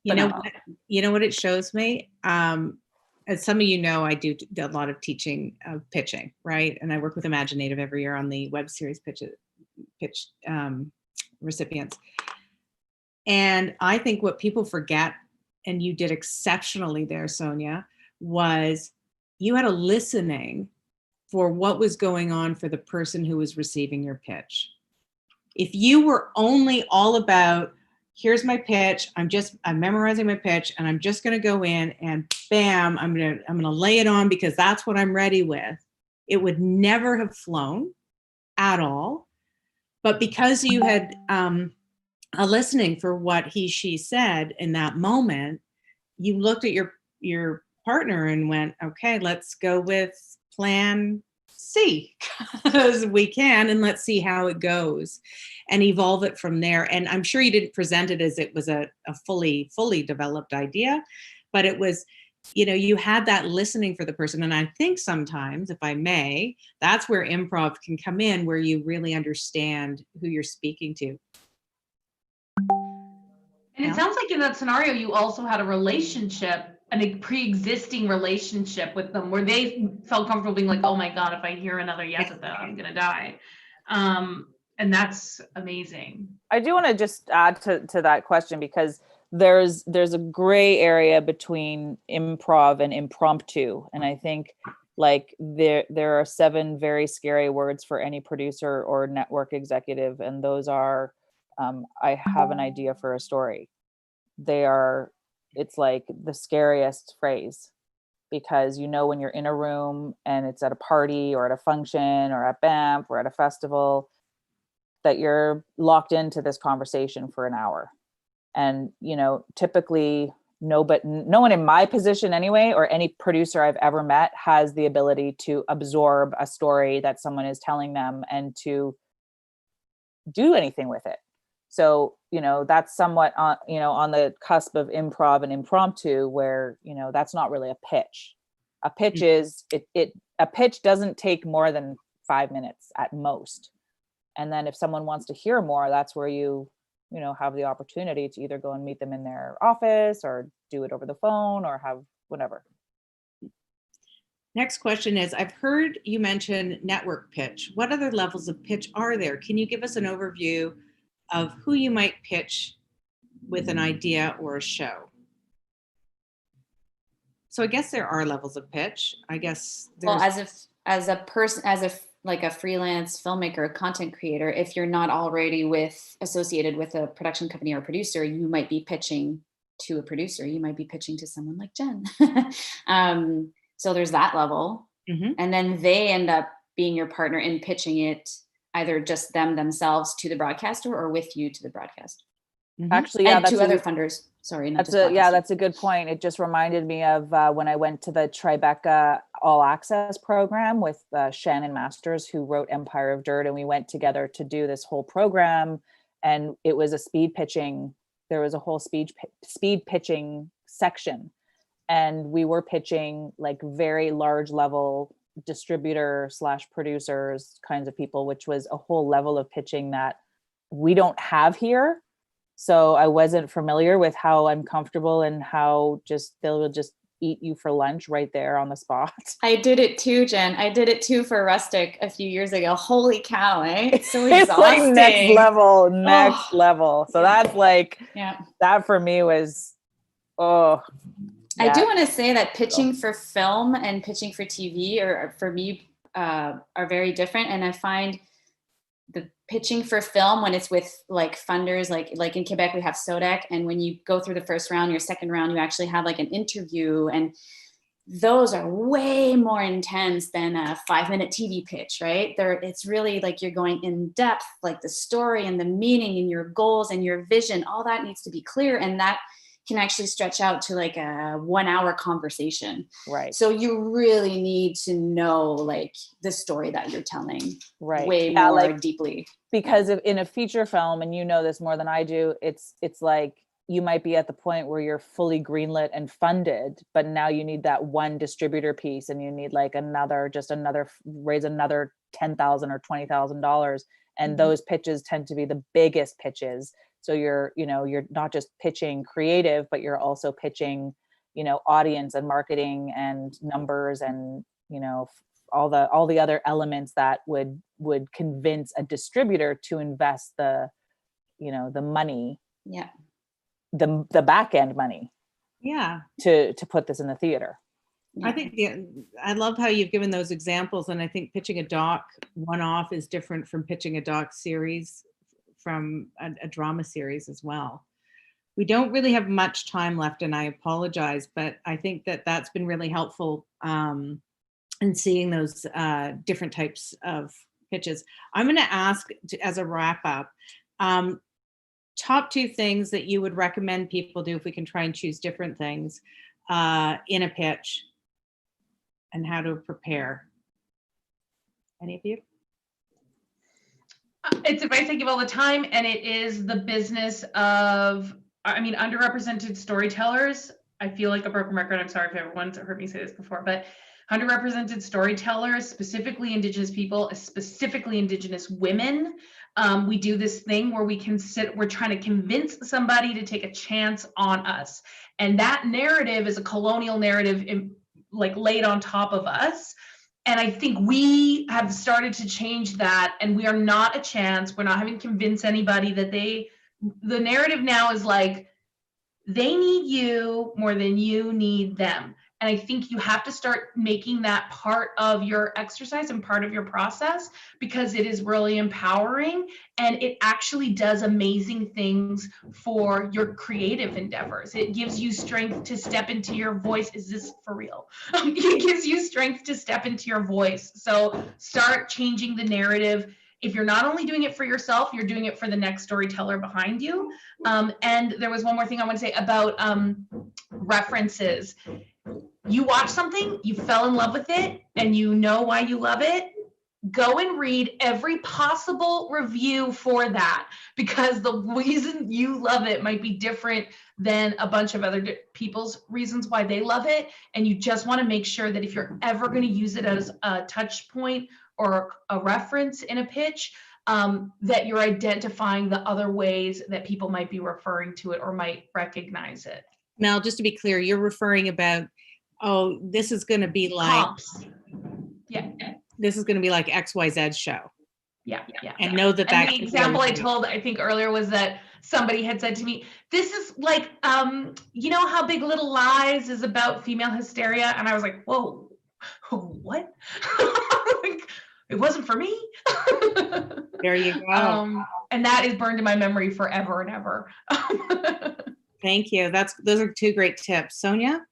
You know what it shows me? As some of you know, I do a lot of teaching of pitching, right? And I work with imagineNATIVE every year on the web series pitch recipients. And I think what people forget, and you did exceptionally there, Sonia, was you had a listening for what was going on for the person who was receiving your pitch. If you were only all about, here's my pitch, I'm memorizing my pitch, and I'm just going to go in and bam, I'm going to lay it on because that's what I'm ready with, it would never have flown at all. But because you had a listening for what she said in that moment, you looked at your partner and went, okay, let's go with plan C because we can, and let's see how it goes and evolve it from there. And I'm sure you didn't present it as it was a fully developed idea, but it was, you had that listening for the person. And I think sometimes, if I may, that's where improv can come in, where you really understand who you're speaking to. And it sounds like in that scenario, you also had a relationship, a pre-existing relationship with them where they felt comfortable being oh my God, if I hear another yes at that, I'm going to die. And that's amazing. I do want to just add to that question, because there's a gray area between improv and impromptu. And I think there are 7 very scary words for any producer or network executive. And those are, I have an idea for a story. It's the scariest phrase, because when you're in a room and it's at a party or at a function or at Banff or at a festival, that you're locked into this conversation for an hour. And, typically no one in my position anyway, or any producer I've ever met, has the ability to absorb a story that someone is telling them and to do anything with it. So, that's somewhat on the cusp of improv and impromptu, where, that's not really a pitch. A pitch is, a pitch doesn't take more than 5 minutes at most. And then if someone wants to hear more, that's where you have the opportunity to either go and meet them in their office or do it over the phone or have whatever. Next question is, I've heard you mention network pitch. What other levels of pitch are there? Can you give us an overview of who you might pitch with an idea or a show? So I guess there are levels of pitch. I guess Well, there's, as a person, like a freelance filmmaker, a content creator, if you're not already associated with a production company or producer, you might be pitching to a producer. You might be pitching to someone like Jen. So there's that level. Mhm. And then they end up being your partner in pitching it, either just themselves to the broadcaster or with you to the broadcast. Actually, yeah, And that's to other funders. Sorry, not just broadcasting. that's a good point. It just reminded me of when I went to the Tribeca All Access program with Shannon Masters, who wrote Empire of Dirt, and we went together to do this whole program, and it was a speed pitching. There was a whole speed pitching section, and we were pitching like very large level distributor / producers kinds of people, which was a whole level of pitching that we don't have here. So I wasn't familiar with how uncomfortable and how just they'll just eat you for lunch right there on the spot. I did it too, Jen. I did it too for Rustic a few years ago. Holy cow, eh? It's so It's exhausting. like next level. So that's like, that for me was, I do want to say that pitching for film and pitching for TV are for me are very different. And I find the pitching for film, when it's with like funders, like in Quebec, we have SODEC. And when you go through the first round, your second round, you actually have like an interview, and those are way more intense than a 5-minute TV pitch, right? It's really like you're going in depth, like the story and the meaning and your goals and your vision, all that needs to be clear. And that can actually stretch out to like a 1-hour conversation. Right. So you really need to know like the story that you're telling way Yeah, more like, deeply. Because if in a feature film, and you know this more than I do, it's like you might be at the point where you're fully greenlit and funded, but now you need that one distributor piece, and you need like raise another $10,000 or $20,000. And those pitches tend to be the biggest pitches. So you're not just pitching creative, but you're also pitching, audience and marketing and numbers and, all the other elements that would convince a distributor to invest the money. Yeah. The back end money. Yeah. To put this in the theater. I think I love how you've given those examples, and I think pitching a doc one-off is different from pitching a doc series from a drama series as well. We don't really have much time left, and I apologize, but I think that that's been really helpful in seeing those different types of pitches. I'm going to ask, as a wrap-up, top 2 things that you would recommend people do, if we can try and choose different things, in a pitch, and how to prepare. Any of you? It's advice I give all the time, and it is the business of, underrepresented storytellers. I feel like a broken record. I'm sorry if everyone's heard me say this before, but underrepresented storytellers, specifically Indigenous people, specifically Indigenous women. We do this thing where we're trying to convince somebody to take a chance on us. And that narrative is a colonial narrative laid on top of us. And I think we have started to change that, and we are not a chance. We're not having to convince anybody that the narrative now is like, they need you more than you need them. And I think you have to start making that part of your exercise and part of your process, because it is really empowering, and it actually does amazing things for your creative endeavors. It gives you strength to step into your voice. Is this for real? It gives you strength to step into your voice. So start changing the narrative. If you're not only doing it for yourself, you're doing it for the next storyteller behind you. And there was one more thing I want to say about references. You watch something, you fell in love with it, and you know why you love it. Go and read every possible review for that, because the reason you love it might be different than a bunch of other people's reasons why they love it. And you just want to make sure that if you're ever going to use it as a touch point or a reference in a pitch, that you're identifying the other ways that people might be referring to it or might recognize it. Mel, just to be clear, you're referring about, this is going to be like, Comps. Yeah. This is going to be like XYZ show. Yeah. And know that And the example I told, I think earlier, was that somebody had said to me, this is like, you know how Big Little Lies is about female hysteria? And I was like, whoa, what? Like, it wasn't for me. There you go. And that is burned in my memory forever and ever. Thank you. Those are two great tips. Sonia?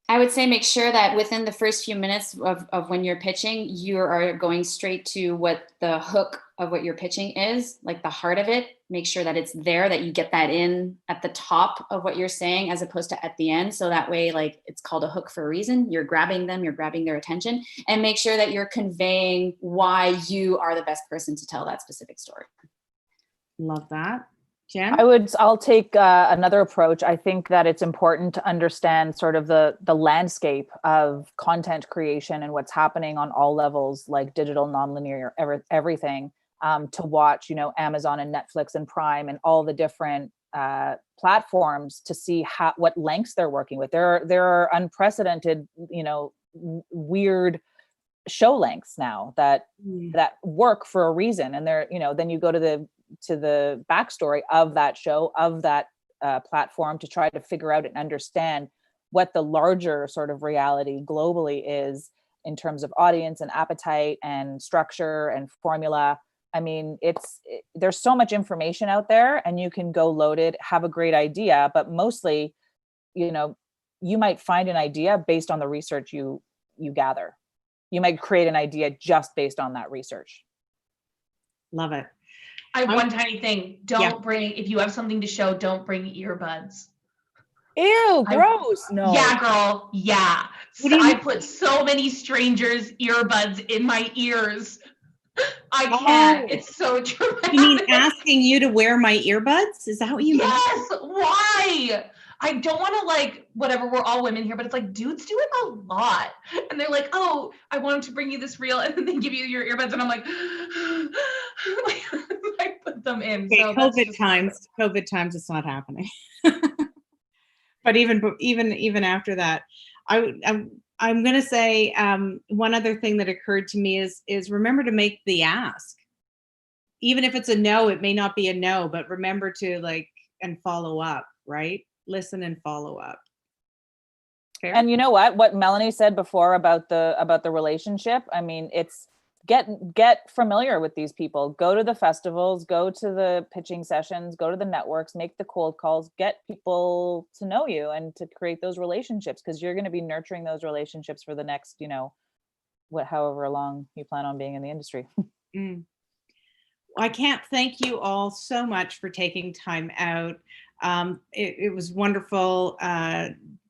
I would say make sure that within the first few minutes of when you're pitching, you are going straight to what the hook of what you're pitching is, like the heart of it. Make sure that it's there, that you get that in at the top of what you're saying as opposed to at the end. So that way, like, it's called a hook for a reason. You're grabbing them, you're grabbing their attention, and make sure that you're conveying why you are the best person to tell that specific story. Love that. Jen? I'll take another approach. I think that it's important to understand sort of the landscape of content creation and what's happening on all levels, like digital, nonlinear, everything, to watch, Amazon and Netflix and Prime and all the different platforms to see what lengths they're working with. There are unprecedented, weird show lengths now that work for a reason. And then you go to the backstory of that show, of that platform, to try to figure out and understand what the larger sort of reality globally is in terms of audience and appetite and structure and formula. I mean, there's so much information out there, and you can go loaded, have a great idea, but mostly, you might find an idea based on the research you gather. You might create an idea just based on that research. Love it. I have one tiny thing. Don't bring, if you have something to show, don't bring earbuds. Ew, gross. No. Yeah, girl. Yeah. I put so many strangers' earbuds in my ears. I can't. It's so traumatic. You mean asking you to wear my earbuds? Is that what you mean? Yes. Why? I don't want to, like, whatever, we're all women here, but it's like dudes do it a lot. And they're like, oh, I wanted to bring you this reel, and then they give you your earbuds, and I'm like, I put them in. Okay, so COVID times, it's not happening. But even after that, I'm going to say one other thing that occurred to me is remember to make the ask. Even if it's a no, it may not be a no, but remember to and follow up, right? Listen and follow up. Fair? And you know what Melanie said before about the relationship, I mean, it's get familiar with these people. Go to the festivals, go to the pitching sessions, go to the networks, make the cold calls, get people to know you and to create those relationships, because you're going to be nurturing those relationships for the next, however long you plan on being in the industry. I can't thank you all so much for taking time out. It was wonderful.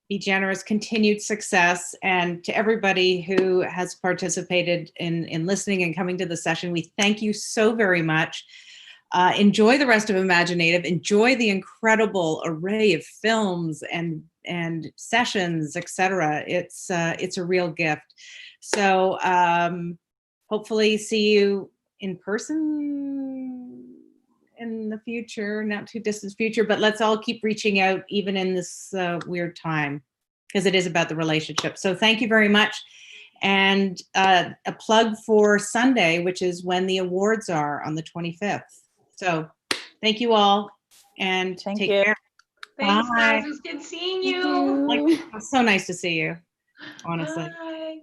Be generous, continued success. And to everybody who has participated in listening and coming to the session, we thank you so very much. Enjoy the rest of imagineNATIVE. Enjoy the incredible array of films and sessions, etc. It's a real gift. So hopefully see you in person in the future, not too distant future, but let's all keep reaching out even in this weird time, because it is about the relationship. So thank you very much. And a plug for Sunday, which is when the awards are on the 25th. So thank you all, and take care. Thanks, guys. It was good seeing you. So nice to see you, honestly. Bye.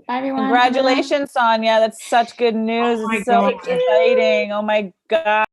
Bye, everyone. Congratulations, Sonia. That's such good news. It's so exciting. Oh my God.